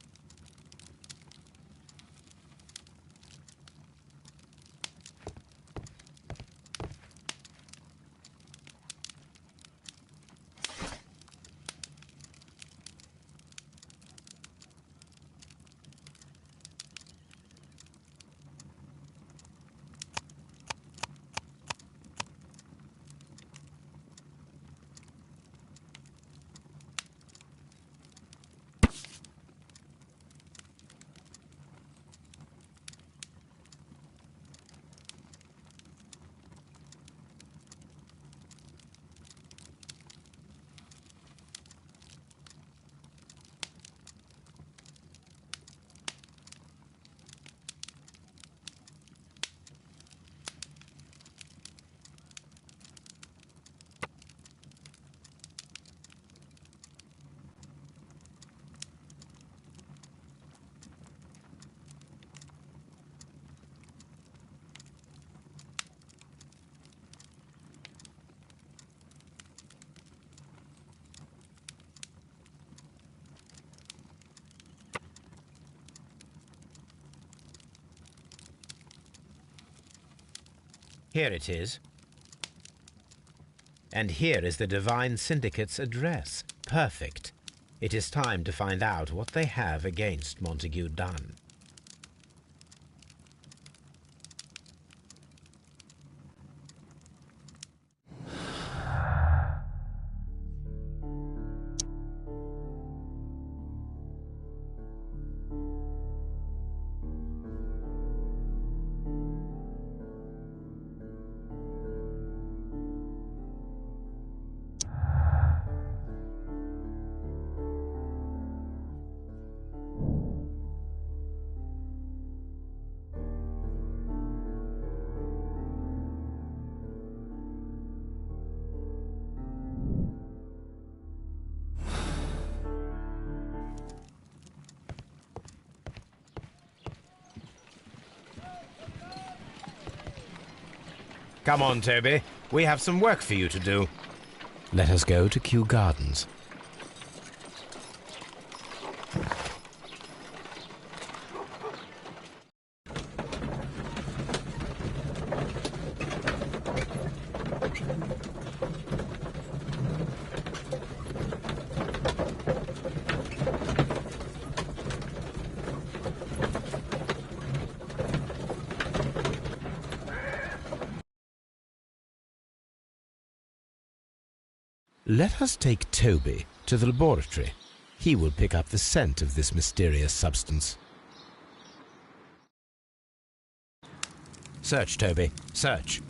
Here it is. And here is the Divine Syndicate's address. Perfect. It is time to find out what they have against Montague Dunn. Come on, Toby. We have some work for you to do. Let us go to Kew Gardens. Let us take Toby to the laboratory. He will pick up the scent of this mysterious substance. Search, Toby. Search.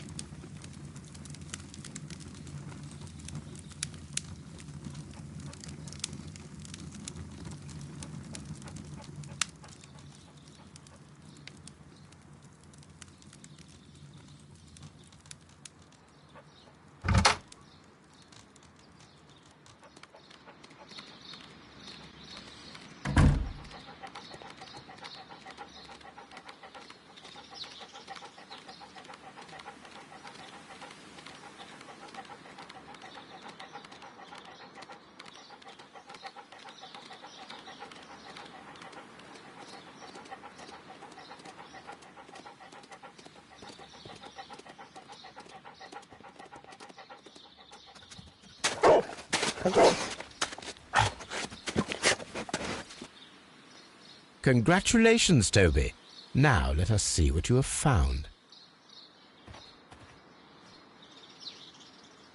Congratulations, Toby. Now let us see what you have found.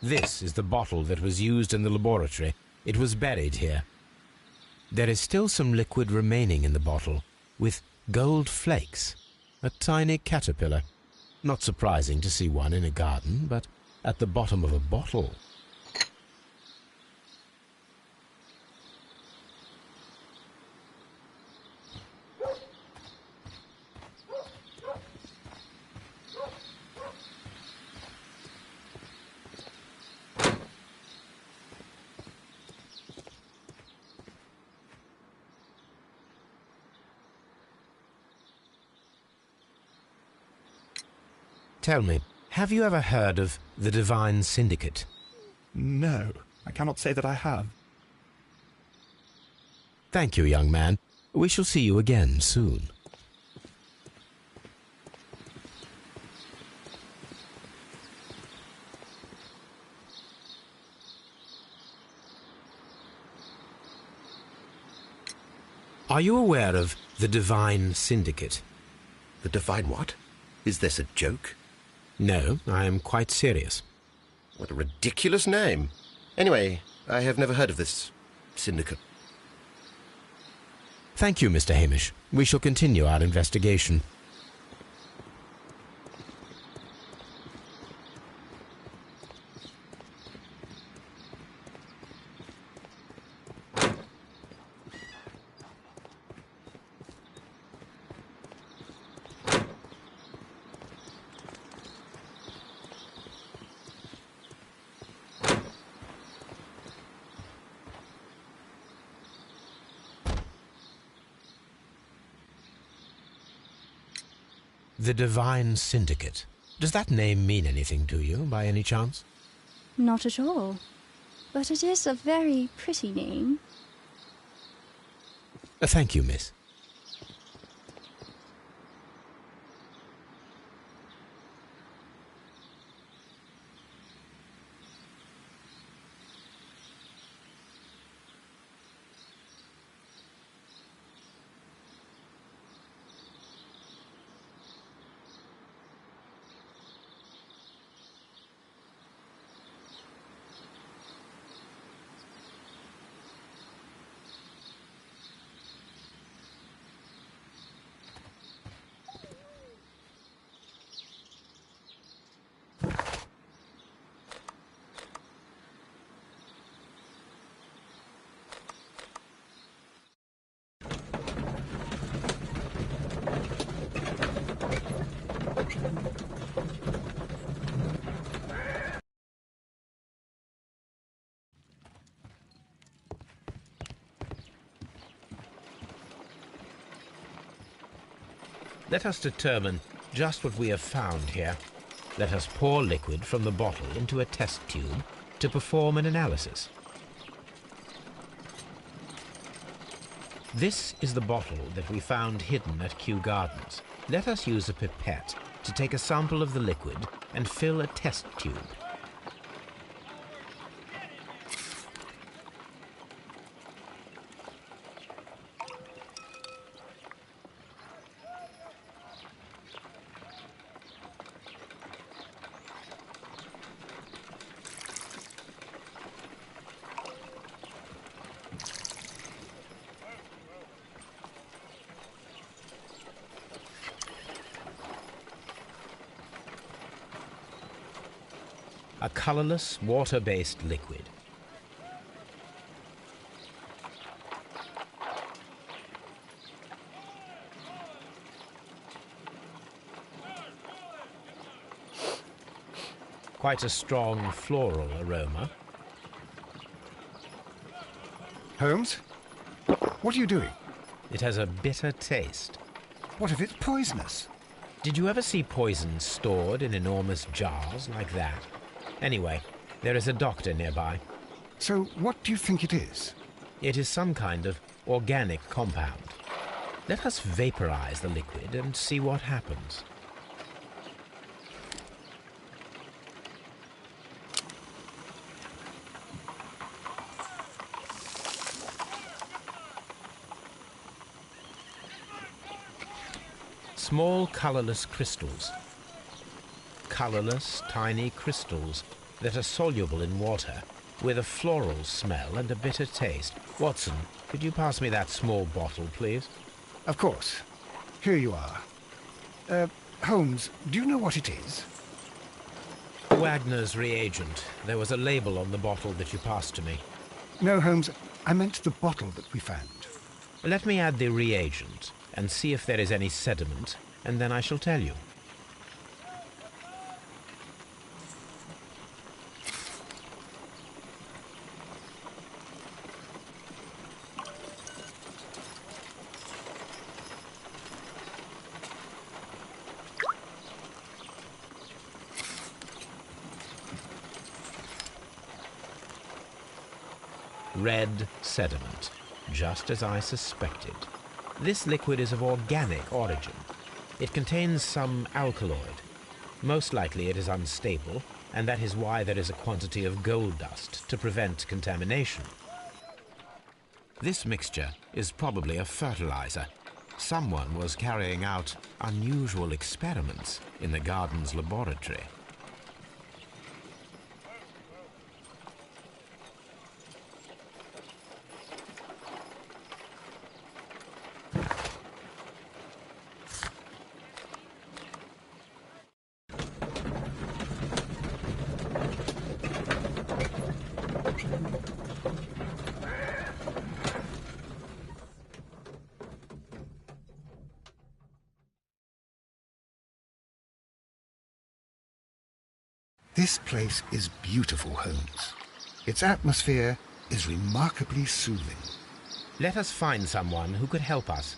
This is the bottle that was used in the laboratory. It was buried here. There is still some liquid remaining in the bottle, with gold flakes, a tiny caterpillar. Not surprising to see one in a garden, but at the bottom of a bottle. Tell me, have you ever heard of the Divine Syndicate? No, I cannot say that I have. Thank you, young man. We shall see you again soon. Are you aware of the Divine Syndicate? The Divine what? Is this a joke? No, I am quite serious. What a ridiculous name. Anyway, I have never heard of this syndicate. Thank you, Mr. Hamish. We shall continue our investigation. The Divine Syndicate. Does that name mean anything to you, by any chance? Not at all. But it is a very pretty name. Thank you, miss. Let us determine just what we have found here. Let us pour liquid from the bottle into a test tube to perform an analysis. This is the bottle that we found hidden at Kew Gardens. Let us use a pipette to take a sample of the liquid and fill a test tube. A colorless, water-based liquid. Quite a strong floral aroma. Holmes? What are you doing? It has a bitter taste. What if it's poisonous? Did you ever see poison stored in enormous jars like that? Anyway, there is a doctor nearby. So what do you think it is? It is some kind of organic compound. Let us vaporize the liquid and see what happens. Small, colourless crystals. Colourless, tiny crystals that are soluble in water, with a floral smell and a bitter taste. Watson, could you pass me that small bottle, please? Of course. Here you are. Holmes, do you know what it is? Wagner's reagent. There was a label on the bottle that you passed to me. No, Holmes, I meant the bottle that we found. Let me add the reagent and see if there is any sediment, and then I shall tell you. Red sediment, just as I suspected. This liquid is of organic origin. It contains some alkaloid. Most likely it is unstable, and that is why there is a quantity of gold dust to prevent contamination. This mixture is probably a fertilizer. Someone was carrying out unusual experiments in the garden's laboratory. This place is beautiful, Holmes. Its atmosphere is remarkably soothing. Let us find someone who could help us.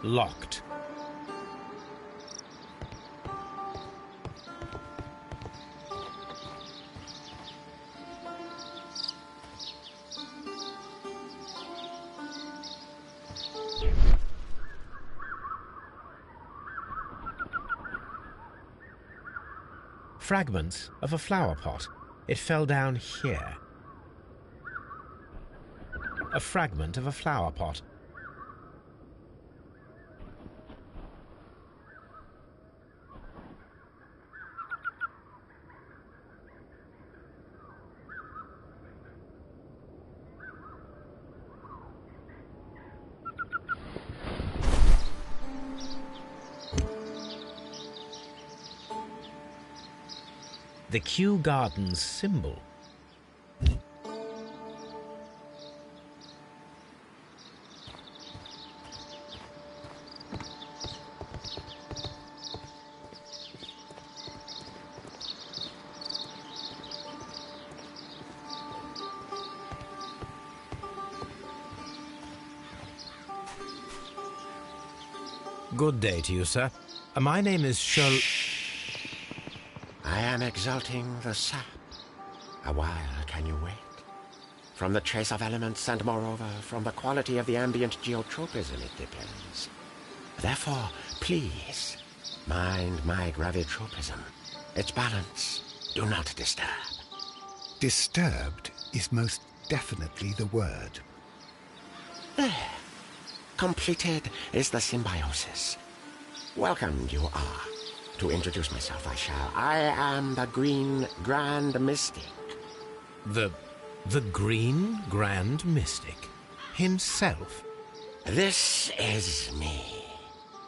Locked. Fragments of a flower pot. It fell down here. A fragment of a flower pot. The Kew Gardens symbol. Good day to you, sir. My name is Sherlock. I am exalting the sap. A while can you wait? From the trace of elements and moreover from the quality of the ambient geotropism it depends. Therefore, please, mind my gravitropism. Its balance, do not disturb. Disturbed is most definitely the word. There. Completed is the symbiosis. Welcome you are. To introduce myself, I shall. I am the Green Grand Mystic. The Green Grand Mystic? Himself? This is me.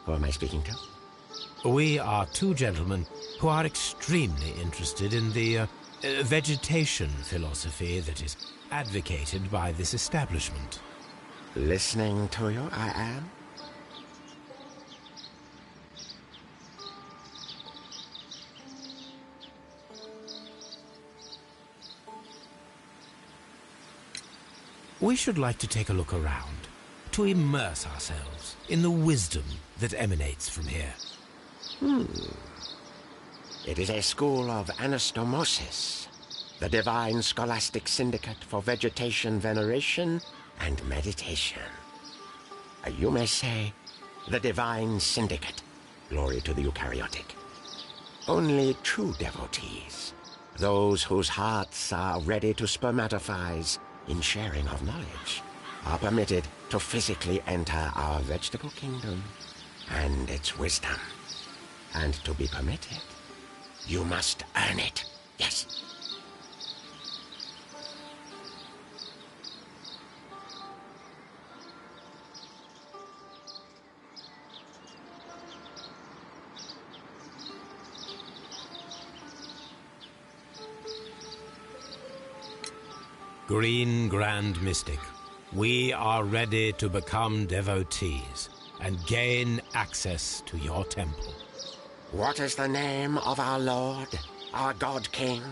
Who am I speaking to? We are two gentlemen who are extremely interested in the vegetation philosophy that is advocated by this establishment. Listening to you, I am. We should like to take a look around, to immerse ourselves in the wisdom that emanates from here. It is a school of anastomosis, the divine scholastic syndicate for vegetation veneration and meditation. You may say, the divine syndicate. Glory to the eukaryotic. Only true devotees, those whose hearts are ready to spermatophize in sharing of knowledge, are permitted to physically enter our vegetable kingdom and its wisdom. And to be permitted, you must earn it. Yes. Green Grand Mystic, we are ready to become devotees and gain access to your temple. What is the name of our Lord, our God King?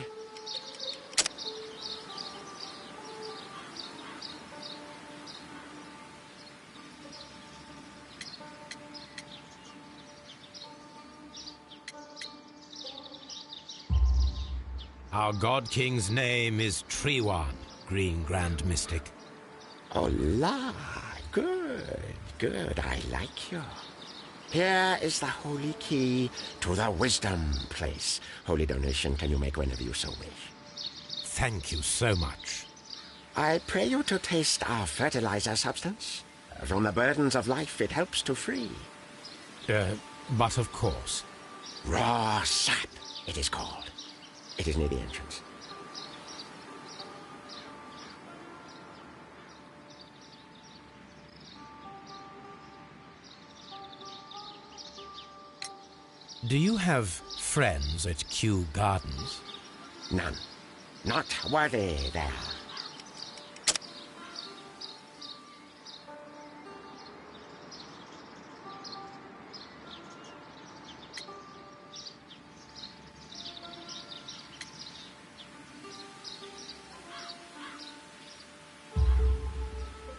Our God King's name is Treewan, Green Grand Mystic. Oh la, good, I like you. Here is the holy key to the wisdom place. Holy donation can you make whenever you so wish. Thank you so much. I pray you to taste our fertilizer substance. From the burdens of life it helps to free. But of course. Raw sap, it is called. It is near the entrance. Do you have friends at Kew Gardens? None. Not worthy there.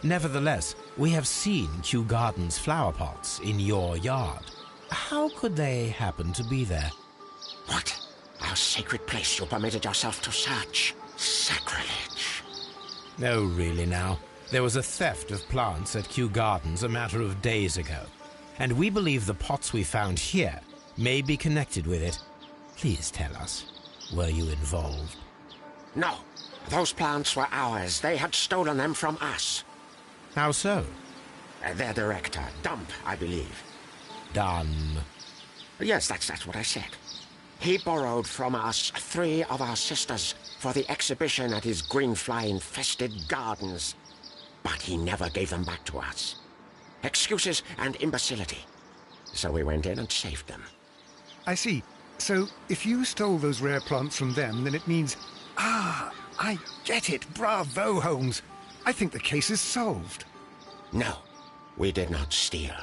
Nevertheless, we have seen Kew Gardens flower pots in your yard. How could they happen to be there? What? Our sacred place you permitted yourself to search? Sacrilege. No, really now. There was a theft of plants at Kew Gardens a matter of days ago, and we believe the pots we found here may be connected with it. Please tell us, were you involved? No. Those plants were ours. They had stolen them from us. How so? Their director, Dump, I believe. Done. Yes, that's what I said. He borrowed from us 3 of our sisters for the exhibition at his green fly-infested gardens. But he never gave them back to us. Excuses and imbecility. So we went in and saved them. I see. So, if you stole those rare plants from them, then it means... Ah, I get it. Bravo, Holmes. I think the case is solved. No, we did not steal.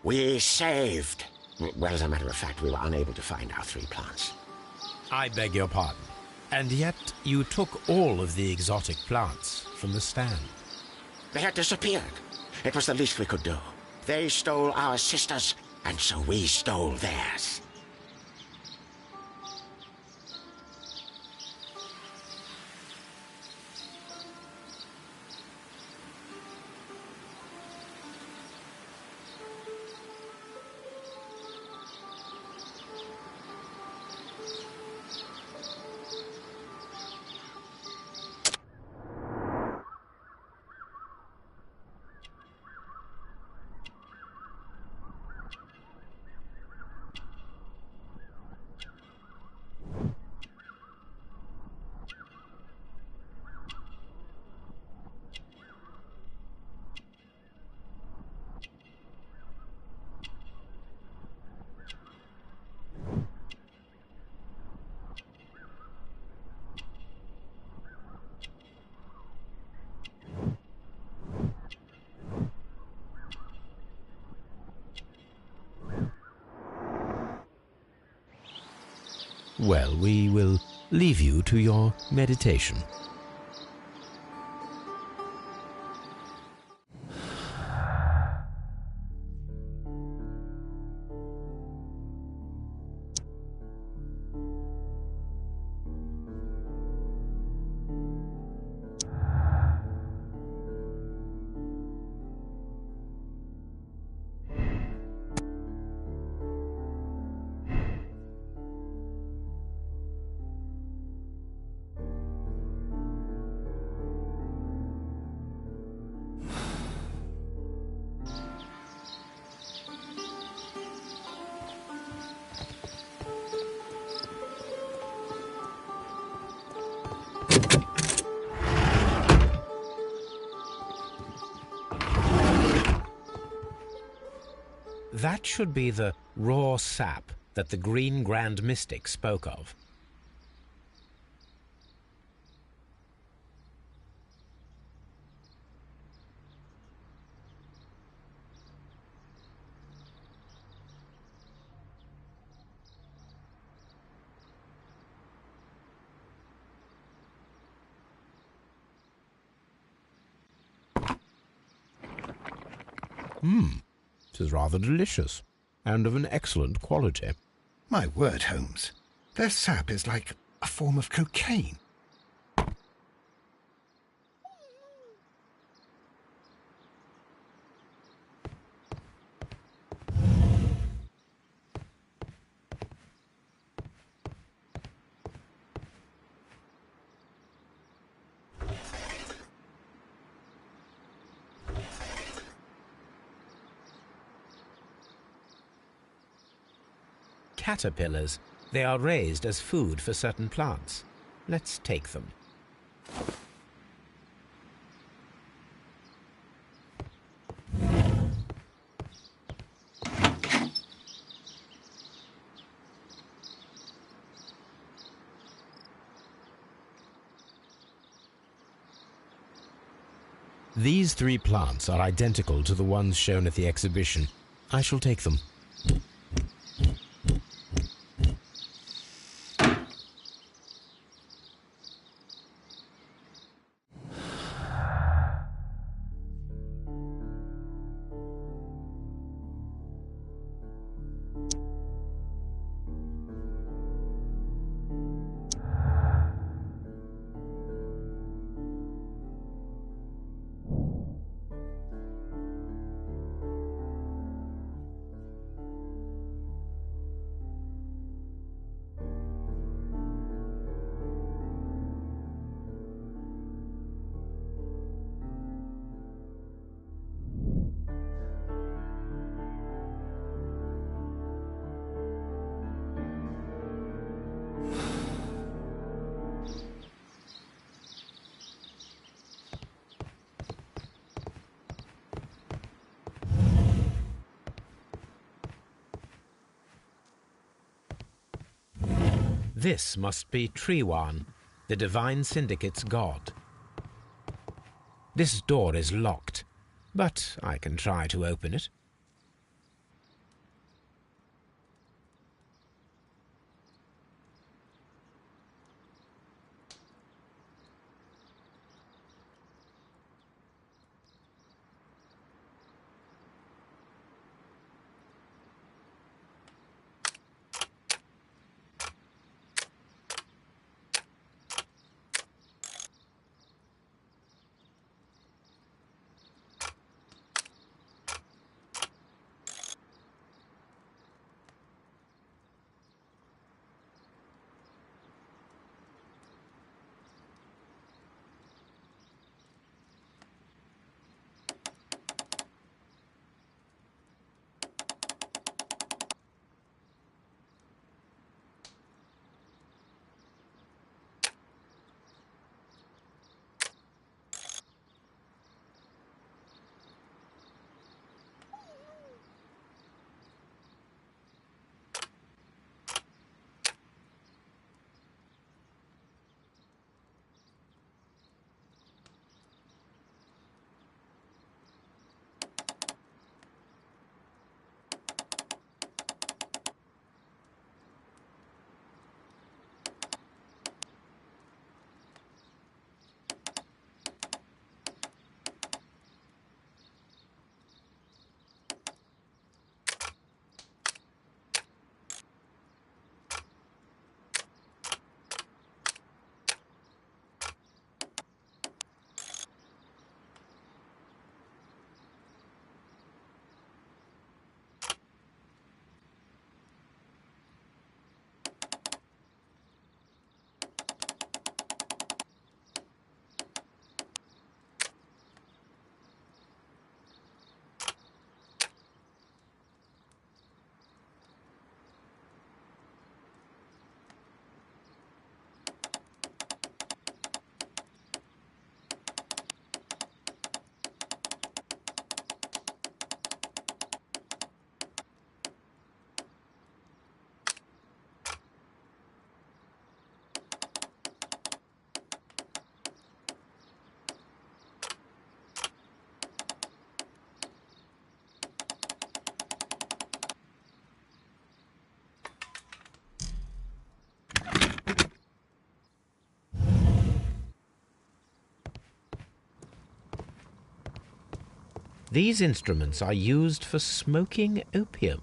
We saved. Well, as a matter of fact, we were unable to find our 3 plants. I beg your pardon. And yet you took all of the exotic plants from the stand. They had disappeared. It was the least we could do. They stole our sisters, and so we stole theirs. Well, we will leave you to your meditation. That should be the raw sap that the Green Grand Mystic spoke of. It is rather delicious, and of an excellent quality. My word, Holmes. Their sap is like a form of cocaine. Caterpillars. They are raised as food for certain plants. Let's take them. These 3 plants are identical to the ones shown at the exhibition. I shall take them. This must be Triwan, the Divine Syndicate's god. This door is locked, but I can try to open it. These instruments are used for smoking opium.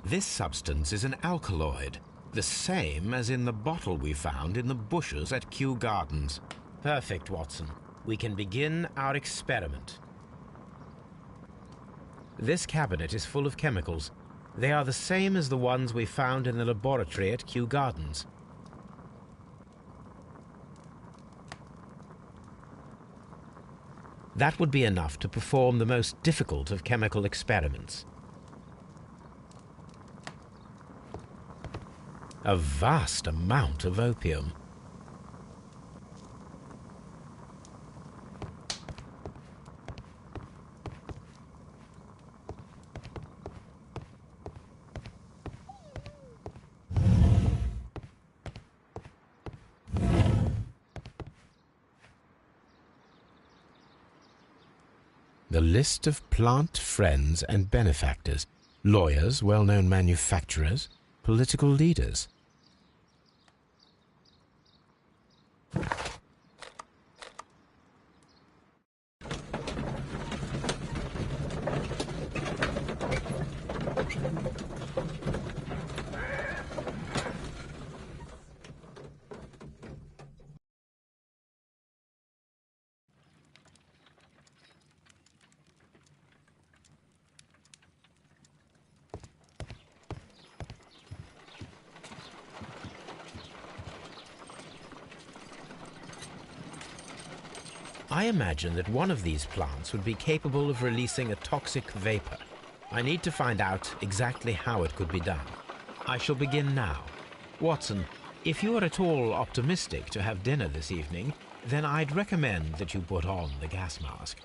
This substance is an alkaloid, the same as in the bottle we found in the bushes at Kew Gardens. Perfect, Watson. We can begin our experiment. This cabinet is full of chemicals. They are the same as the ones we found in the laboratory at Kew Gardens. That would be enough to perform the most difficult of chemical experiments. A vast amount of opium. The list of plant friends and benefactors, lawyers, well-known manufacturers, political leaders. I imagine that one of these plants would be capable of releasing a toxic vapor. I need to find out exactly how it could be done. I shall begin now. Watson, if you are at all optimistic to have dinner this evening, then I'd recommend that you put on the gas mask.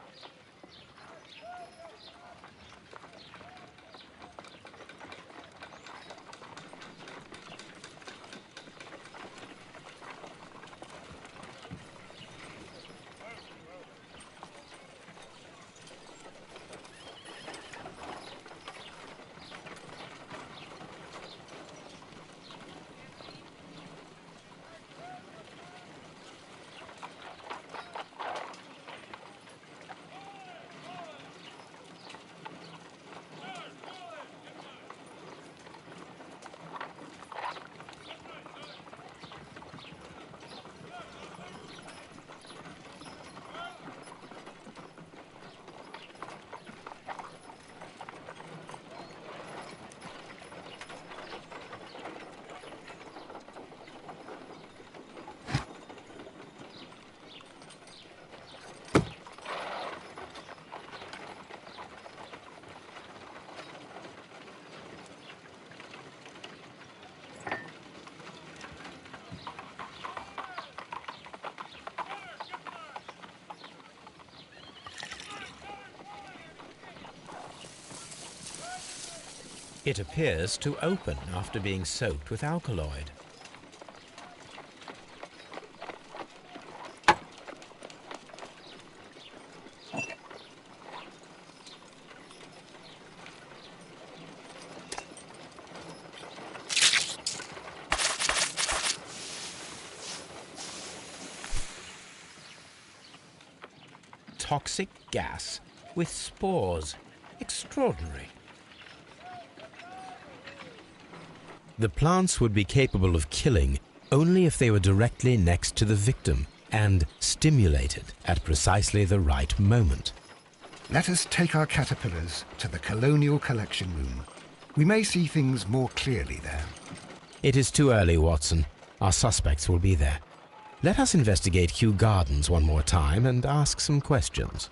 It appears to open after being soaked with alkaloid. Toxic gas with spores. Extraordinary. The plants would be capable of killing only if they were directly next to the victim and stimulated at precisely the right moment. Let us take our caterpillars to the Colonial Collection Room. We may see things more clearly there. It is too early, Watson. Our suspects will be there. Let us investigate Kew Gardens one more time and ask some questions.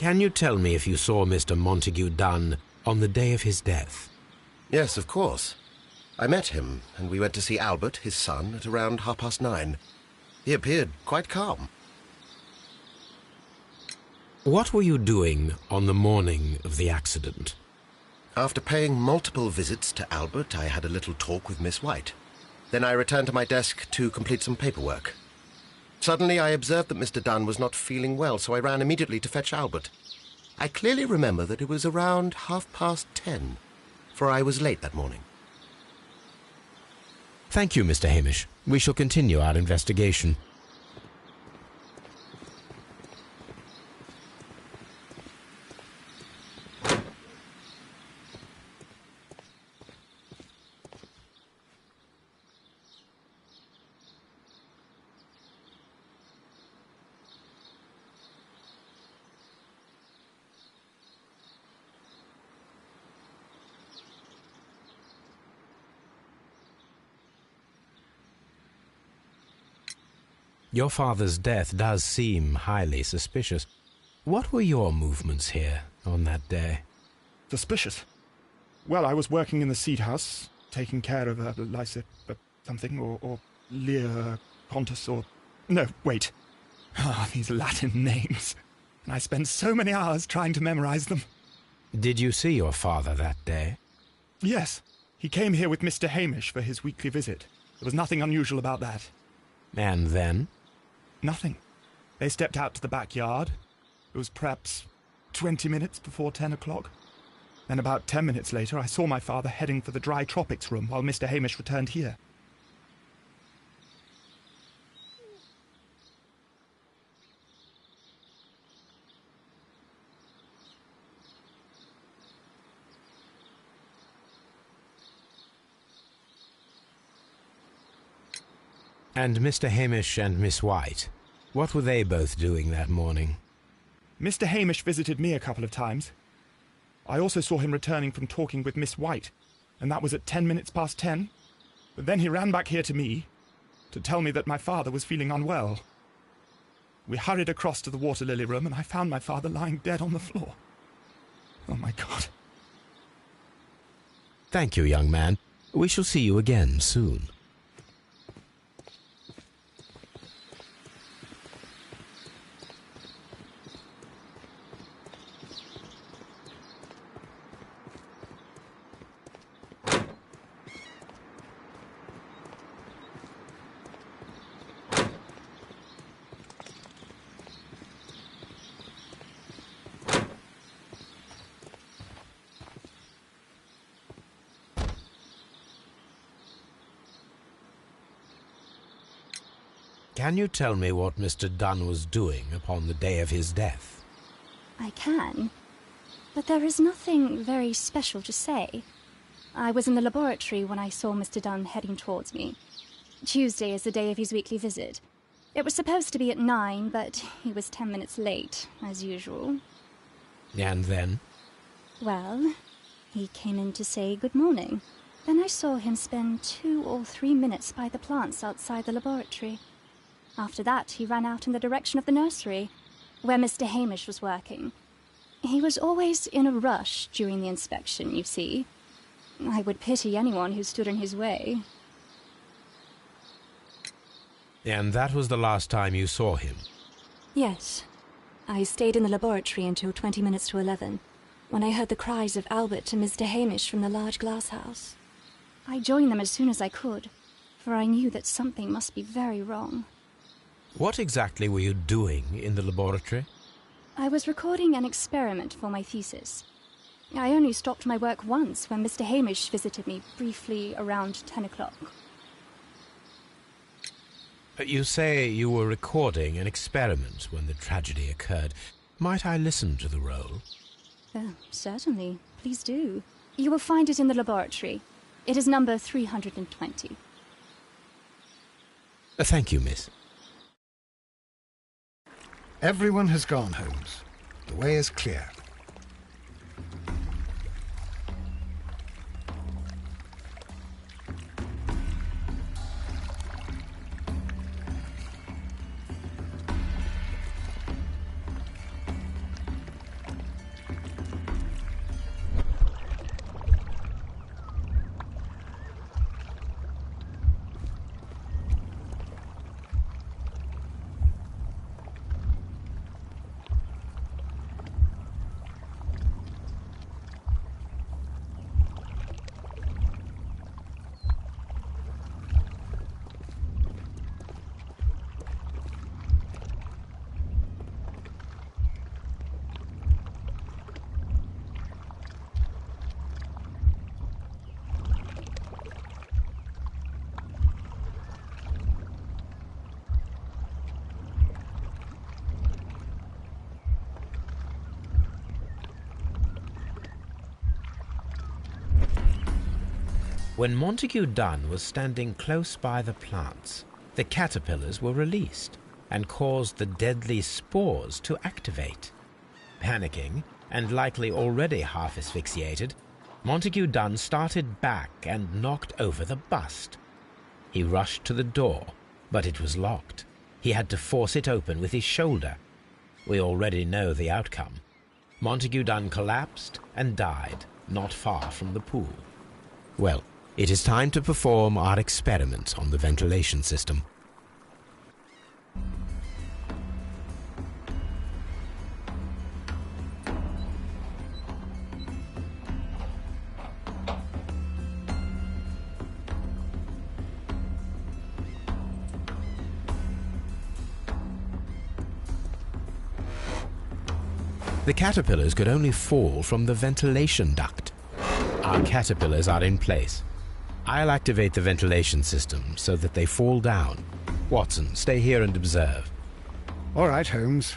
Can you tell me if you saw Mr. Montague Dunn on the day of his death? Yes, of course. I met him, and we went to see Albert, his son, at around 9:30. He appeared quite calm. What were you doing on the morning of the accident? After paying multiple visits to Albert, I had a little talk with Miss White. Then I returned to my desk to complete some paperwork. Suddenly I observed that Mr. Dunn was not feeling well, so I ran immediately to fetch Albert. I clearly remember that it was around 10:30, for I was late that morning. Thank you, Mr. Hamish. We shall continue our investigation. Your father's death does seem highly suspicious. What were your movements here on that day? Suspicious? Well, I was working in the seed house, taking care of something, or Lear Pontus, or... No, wait. Ah, these Latin names. and I spent so many hours trying to memorize them. Did you see your father that day? Yes, he came here with Mr. Hamish for his weekly visit. There was nothing unusual about that. And then? Nothing. They stepped out to the backyard. It was perhaps 20 minutes before 10 o'clock. Then about 10 minutes later, I saw my father heading for the dry tropics room while Mr. Hamish returned here. And Mr. Hamish and Miss White, what were they both doing that morning? Mr. Hamish visited me a couple of times. I also saw him returning from talking with Miss White, and that was at 10 minutes past 10. But then he ran back here to me to tell me that my father was feeling unwell. We hurried across to the water lily room, and I found my father lying dead on the floor. Oh, my God. Thank you, young man. We shall see you again soon. Can you tell me what Mr. Dunn was doing upon the day of his death? I can, but there is nothing very special to say. I was in the laboratory when I saw Mr. Dunn heading towards me. Tuesday is the day of his weekly visit. It was supposed to be at 9, but he was 10 minutes late, as usual. And then? Well, he came in to say good morning. Then I saw him spend 2 or 3 minutes by the plants outside the laboratory. After that, he ran out in the direction of the nursery, where Mr. Hamish was working. He was always in a rush during the inspection, you see. I would pity anyone who stood in his way. And that was the last time you saw him? Yes. I stayed in the laboratory until 20 minutes to 11, when I heard the cries of Albert and Mr. Hamish from the large glass house. I joined them as soon as I could, for I knew that something must be very wrong. What exactly were you doing in the laboratory? I was recording an experiment for my thesis. I only stopped my work once when Mr. Hamish visited me briefly around 10 o'clock. You say you were recording an experiment when the tragedy occurred. Might I listen to the roll? Certainly. Please do. You will find it in the laboratory. It is number 320. Thank you, miss. Everyone has gone, Holmes. The way is clear. When Montague Dunn was standing close by the plants, the caterpillars were released and caused the deadly spores to activate. Panicking, and likely already half asphyxiated, Montague Dunn started back and knocked over the bust. He rushed to the door, but it was locked. He had to force it open with his shoulder. We already know the outcome. Montague Dunn collapsed and died not far from the pool. Well, it is time to perform our experiment on the ventilation system. The caterpillars could only fall from the ventilation duct. Our caterpillars are in place. I'll activate the ventilation system so that they fall down. Watson, stay here and observe. All right, Holmes.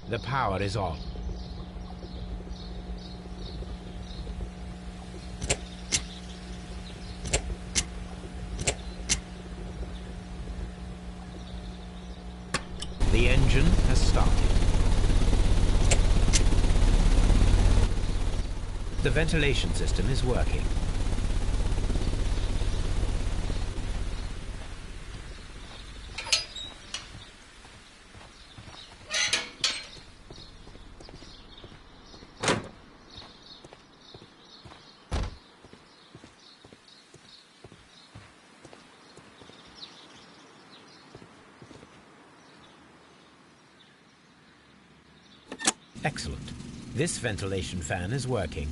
The power is on. The engine has started. The ventilation system is working. Excellent. This ventilation fan is working.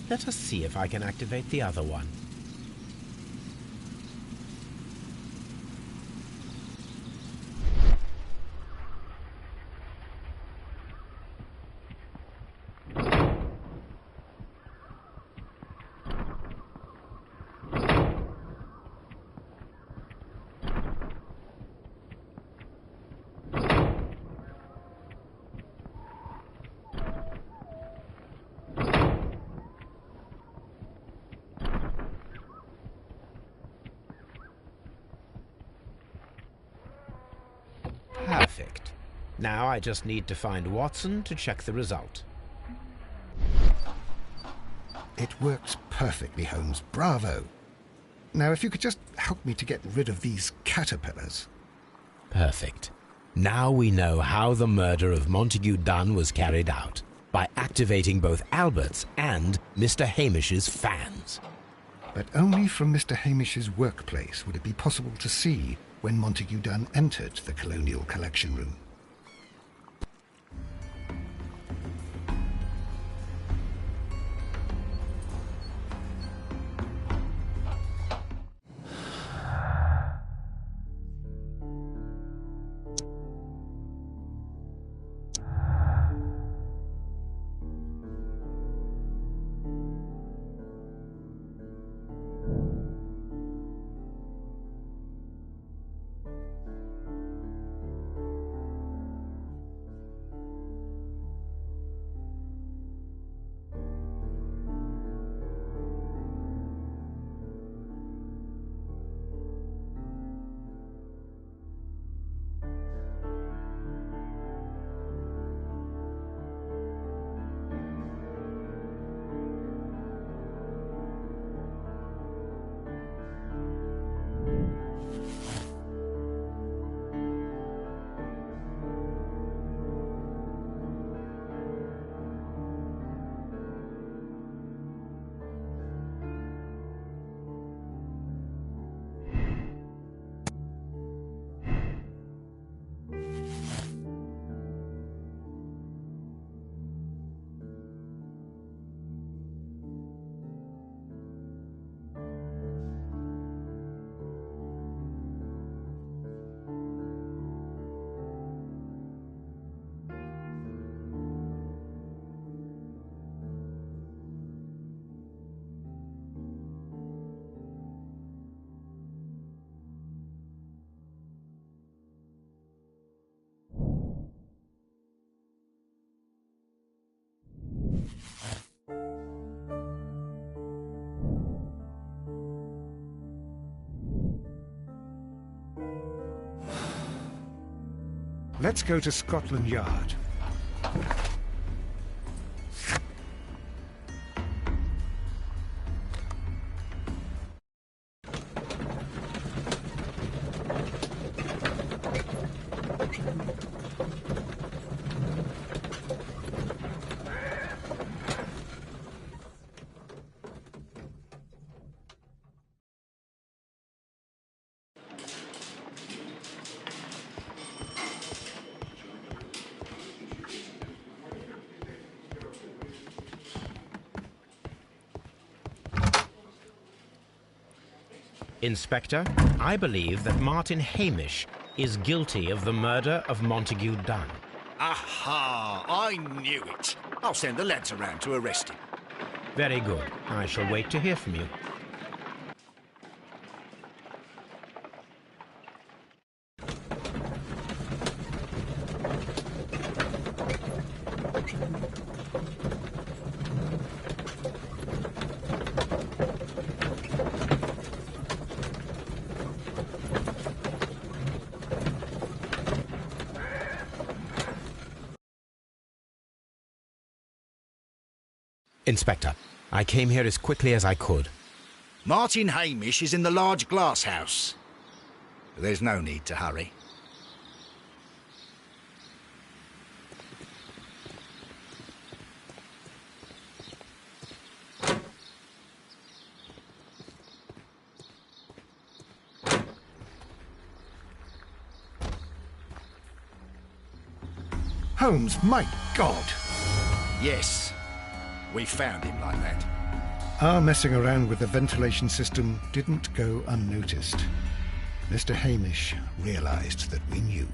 Let us see if I can activate the other one. Perfect. Now I just need to find Watson to check the result. It works perfectly, Holmes. Bravo. Now, if you could just help me to get rid of these caterpillars. Perfect. Now we know how the murder of Montague Dunn was carried out, by activating both Albert's and Mr. Hamish's fans. But only from Mr. Hamish's workplace would it be possible to see when Montague Dunn entered the Colonial Collection Room. Let's go to Scotland Yard. Inspector, I believe that Martin Hamish is guilty of the murder of Montague Dunn. Aha! I knew it. I'll send the lads around to arrest him. Very good. I shall wait to hear from you. Inspector, I came here as quickly as I could. Martin Hamish is in the large glass house. There's no need to hurry. Holmes, my God! Yes, we found him like that. Our messing around with the ventilation system didn't go unnoticed. Mr. Hamish realized that we knew.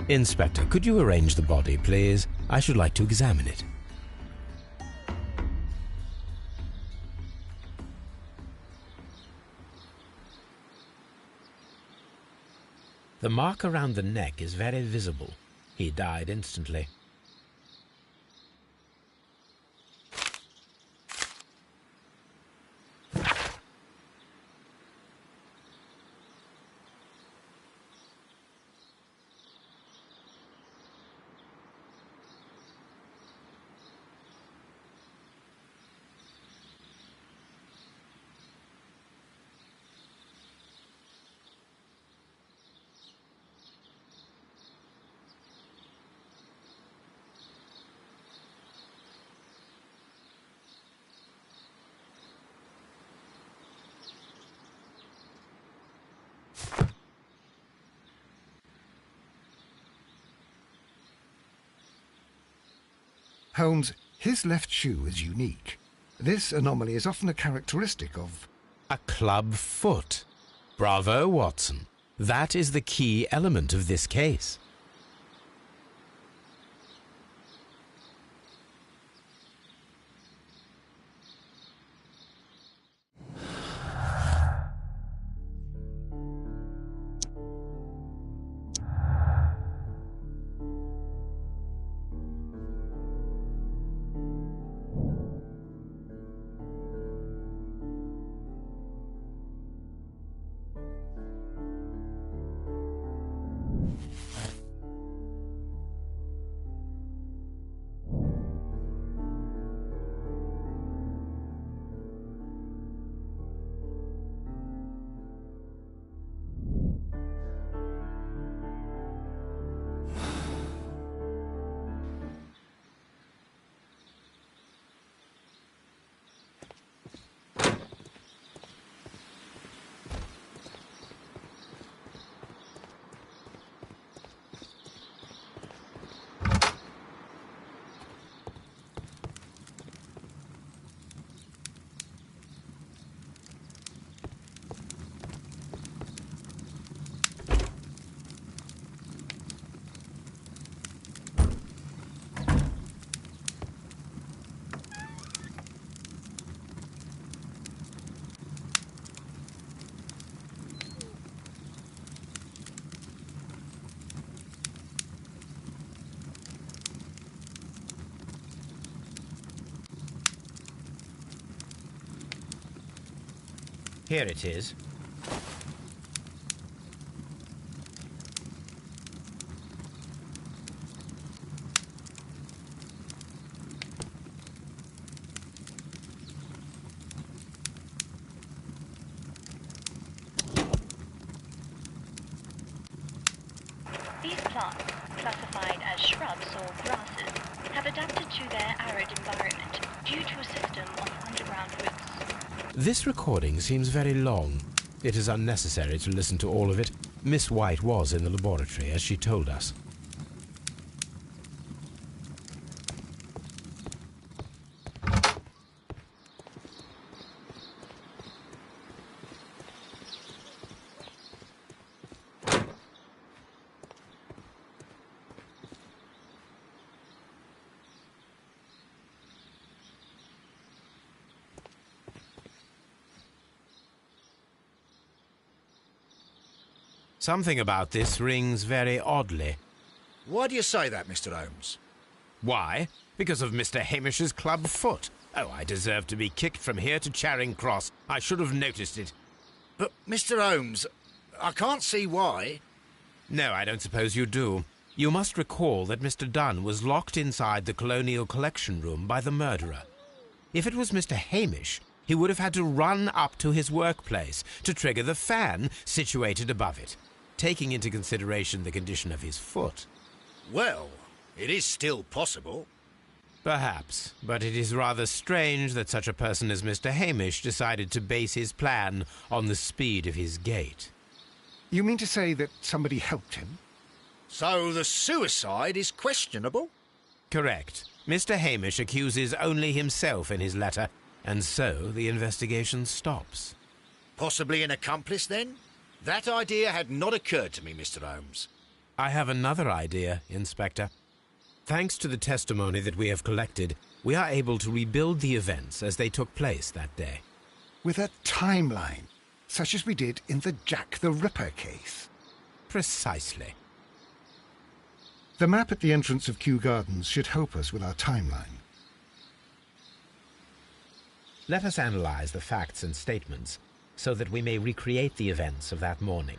Inspector, could you arrange the body, please? I should like to examine it. The mark around the neck is very visible. He died instantly. Holmes, his left shoe is unique. This anomaly is often a characteristic of... A club foot. Bravo, Watson. That is the key element of this case. Here it is. to their arid environment due to a system of underground routes. This recording seems very long. It is unnecessary to listen to all of it. Miss White was in the laboratory, as she told us. Something about this rings very oddly. Why do you say that, Mr. Holmes? Why? Because of Mr. Hamish's club foot. Oh, I deserve to be kicked from here to Charing Cross. I should have noticed it. But, Mr. Holmes, I can't see why. No, I don't suppose you do. You must recall that Mr. Dunn was locked inside the Colonial Collection Room by the murderer. If it was Mr. Hamish, he would have had to run up to his workplace to trigger the fan situated above it, taking into consideration the condition of his foot. Well, it is still possible. Perhaps, but it is rather strange that such a person as Mr. Hamish decided to base his plan on the speed of his gait. You mean to say that somebody helped him? So the suicide is questionable? Correct. Mr. Hamish accuses only himself in his letter, and so the investigation stops. Possibly an accomplice, then? That idea had not occurred to me, Mr. Holmes. I have another idea, Inspector. Thanks to the testimony that we have collected, we are able to rebuild the events as they took place that day. With a timeline, such as we did in the Jack the Ripper case. Precisely. The map at the entrance of Kew Gardens should help us with our timeline. Let us analyze the facts and statements so that we may recreate the events of that morning.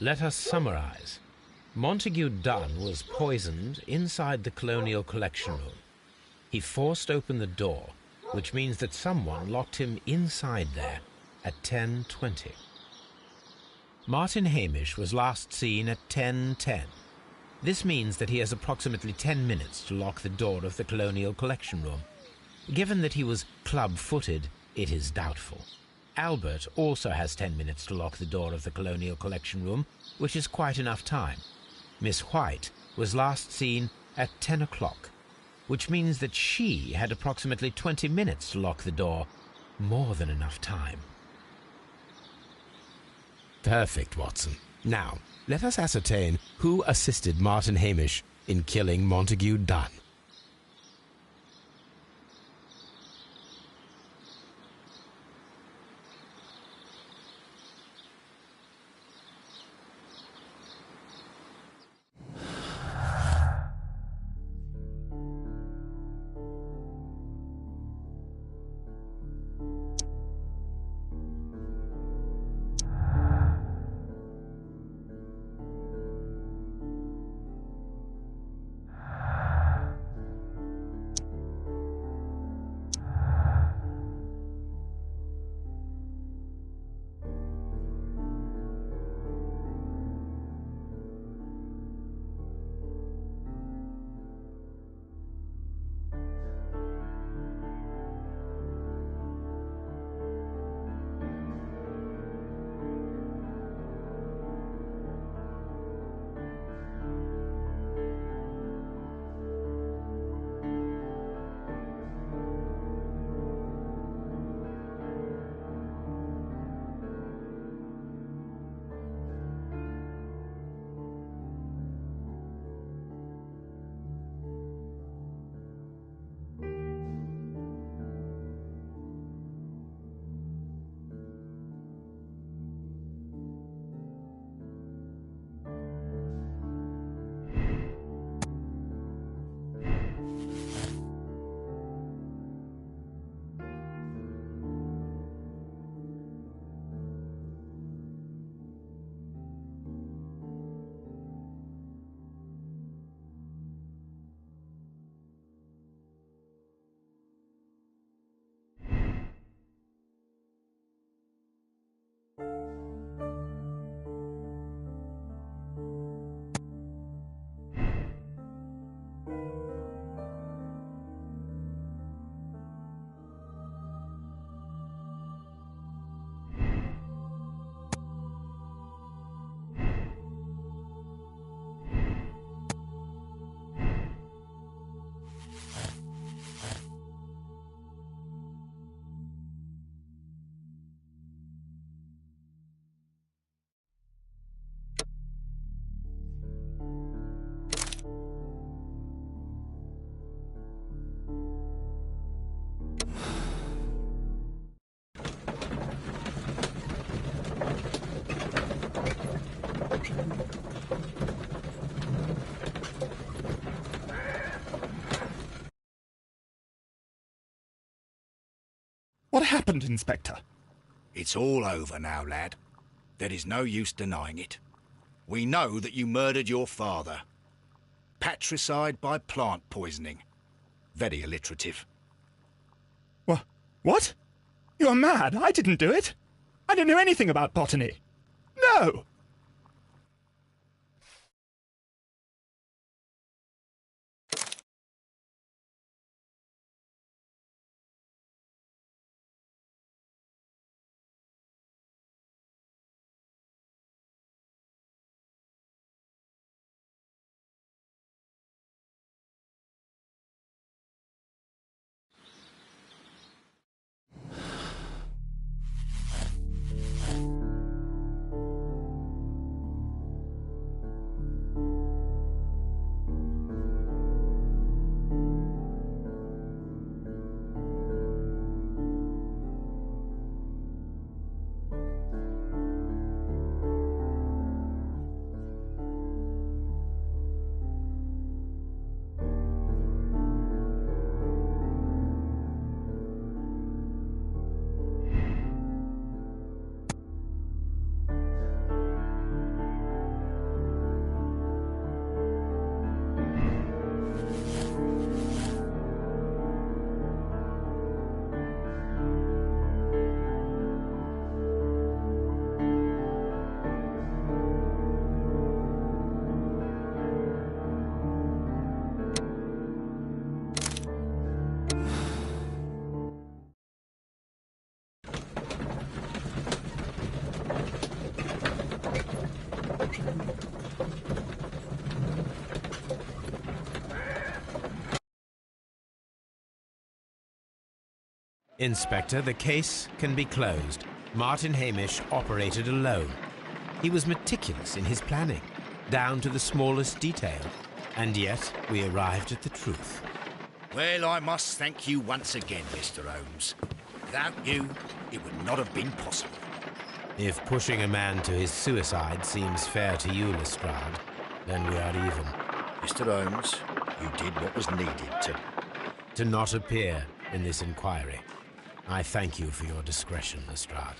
Let us summarize. Montague Dunn was poisoned inside the Colonial Collection Room. He forced open the door, which means that someone locked him inside there at 10:20. Martin Hamish was last seen at 10:10. This means that he has approximately 10 minutes to lock the door of the Colonial Collection Room. Given that he was club-footed, it is doubtful. Albert also has 10 minutes to lock the door of the Colonial Collection Room, which is quite enough time. Miss White was last seen at 10 o'clock, which means that she had approximately 20 minutes to lock the door. More than enough time. Perfect, Watson. Now, let us ascertain who assisted Martin Hamish in killing Montague Dunn. What happened, Inspector? It's all over now, lad. There is no use denying it. We know that you murdered your father. Patricide by plant poisoning. Very alliterative. What? You're mad. I didn't do it. I don't know anything about botany. No! Inspector, the case can be closed. Martin Hamish operated alone. He was meticulous in his planning, down to the smallest detail. And yet, we arrived at the truth. Well, I must thank you once again, Mr. Holmes. Without you, it would not have been possible. If pushing a man to his suicide seems fair to you, Lestrade, then we are even. Mr. Holmes, you did what was needed to not appear in this inquiry. I thank you for your discretion, Lestrade.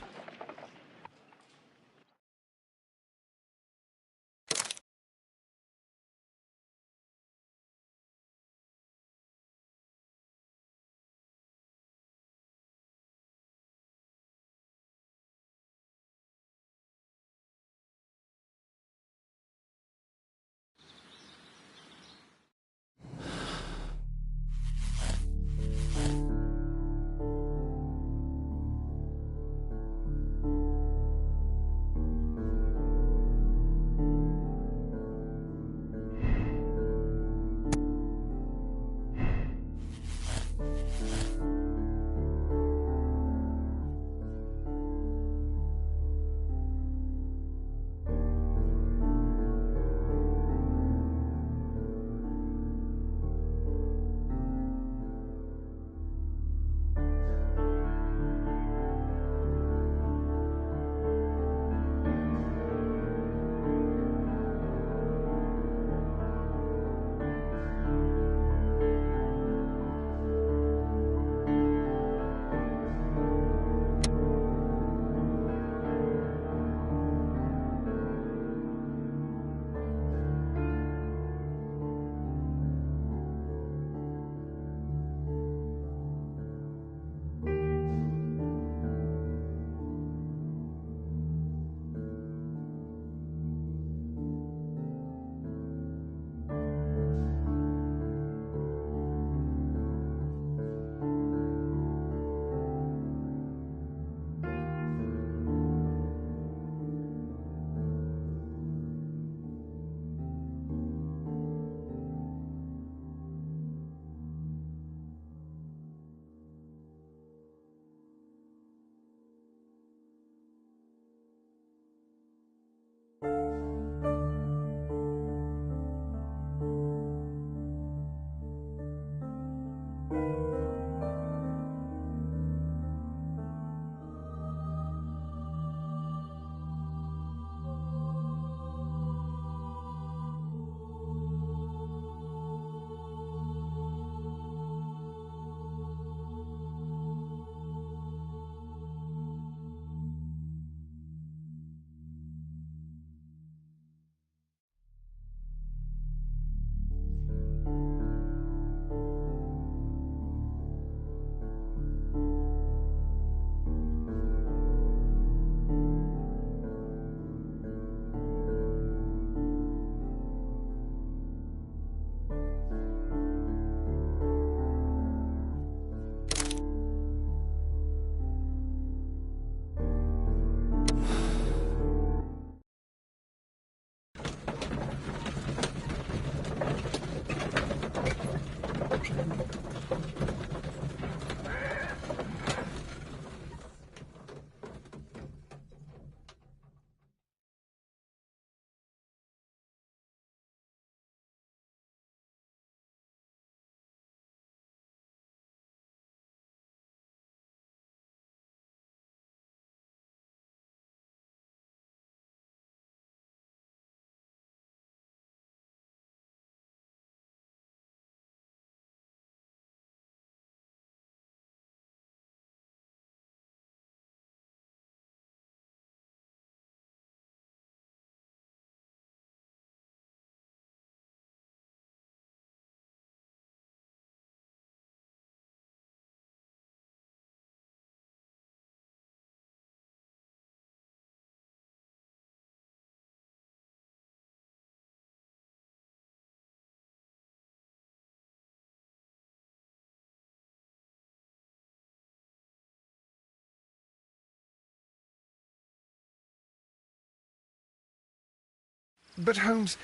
But Holmes,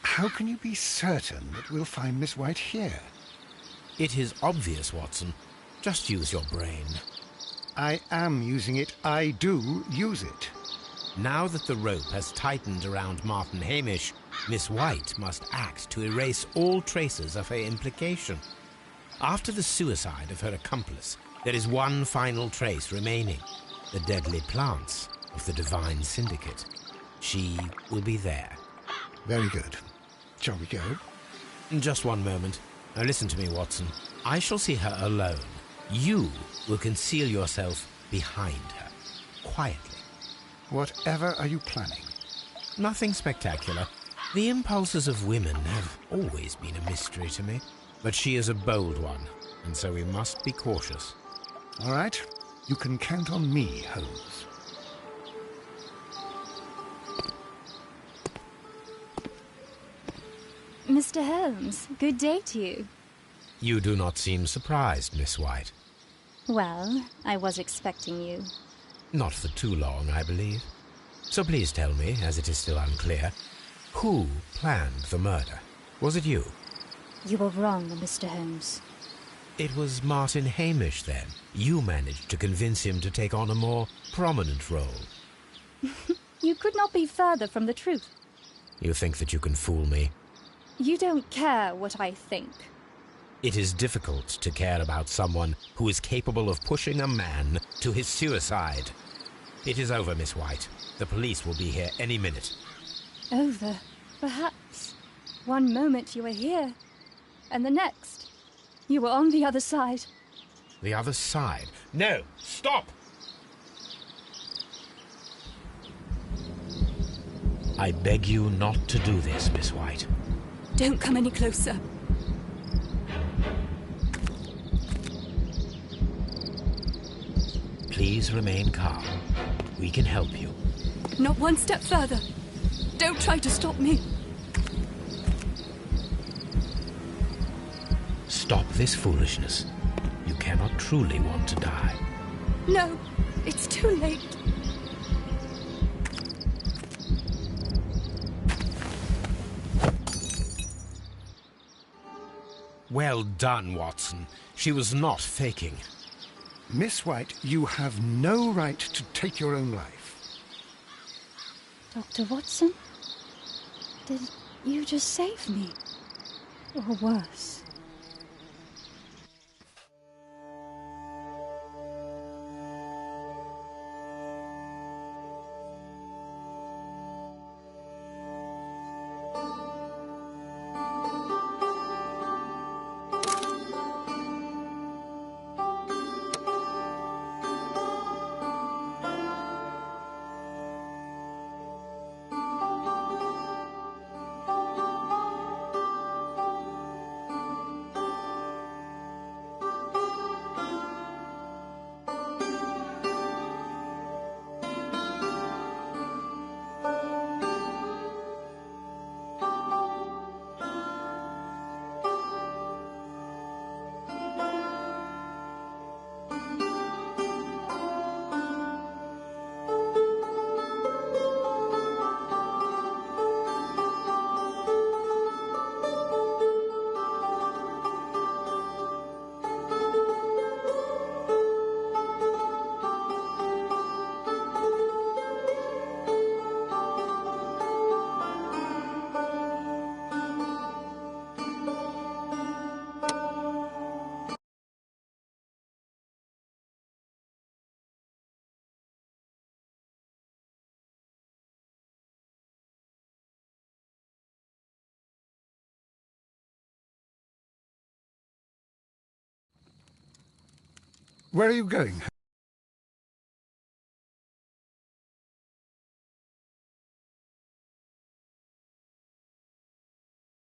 how can you be certain that we'll find Miss White here? It is obvious, Watson. Just use your brain. I am using it. I do use it. Now that the rope has tightened around Martin Hamish, Miss White must act to erase all traces of her implication. After the suicide of her accomplice, there is one final trace remaining: the deadly plants of the Divine Syndicate. She will be there. Very good. Shall we go? Just one moment. Now listen to me, Watson. I shall see her alone. You will conceal yourself behind her, quietly. Whatever are you planning? Nothing spectacular. The impulses of women have always been a mystery to me. But she is a bold one, and so we must be cautious. All right. You can count on me, Holmes. Mr. Holmes, good day to you. You do not seem surprised, Miss White. Well, I was expecting you. Not for too long, I believe. So please tell me, as it is still unclear, who planned the murder? Was it you? You were wrong, Mr. Holmes. It was Martin Hamish, then. You managed to convince him to take on a more prominent role. You could not be further from the truth. You think that you can fool me? You don't care what I think. It is difficult to care about someone who is capable of pushing a man to his suicide. It is over, Miss White. The police will be here any minute. Over, perhaps. One moment you were here, and the next, you were on the other side. The other side? No! Stop! I beg you not to do this, Miss White. Don't come any closer. Please remain calm. We can help you. Not one step further. Don't try to stop me. Stop this foolishness. You cannot truly want to die. No, it's too late. Well done, Watson. She was not faking. Miss White, you have no right to take your own life. Dr. Watson? Did you just save me? Or worse? Where are you going?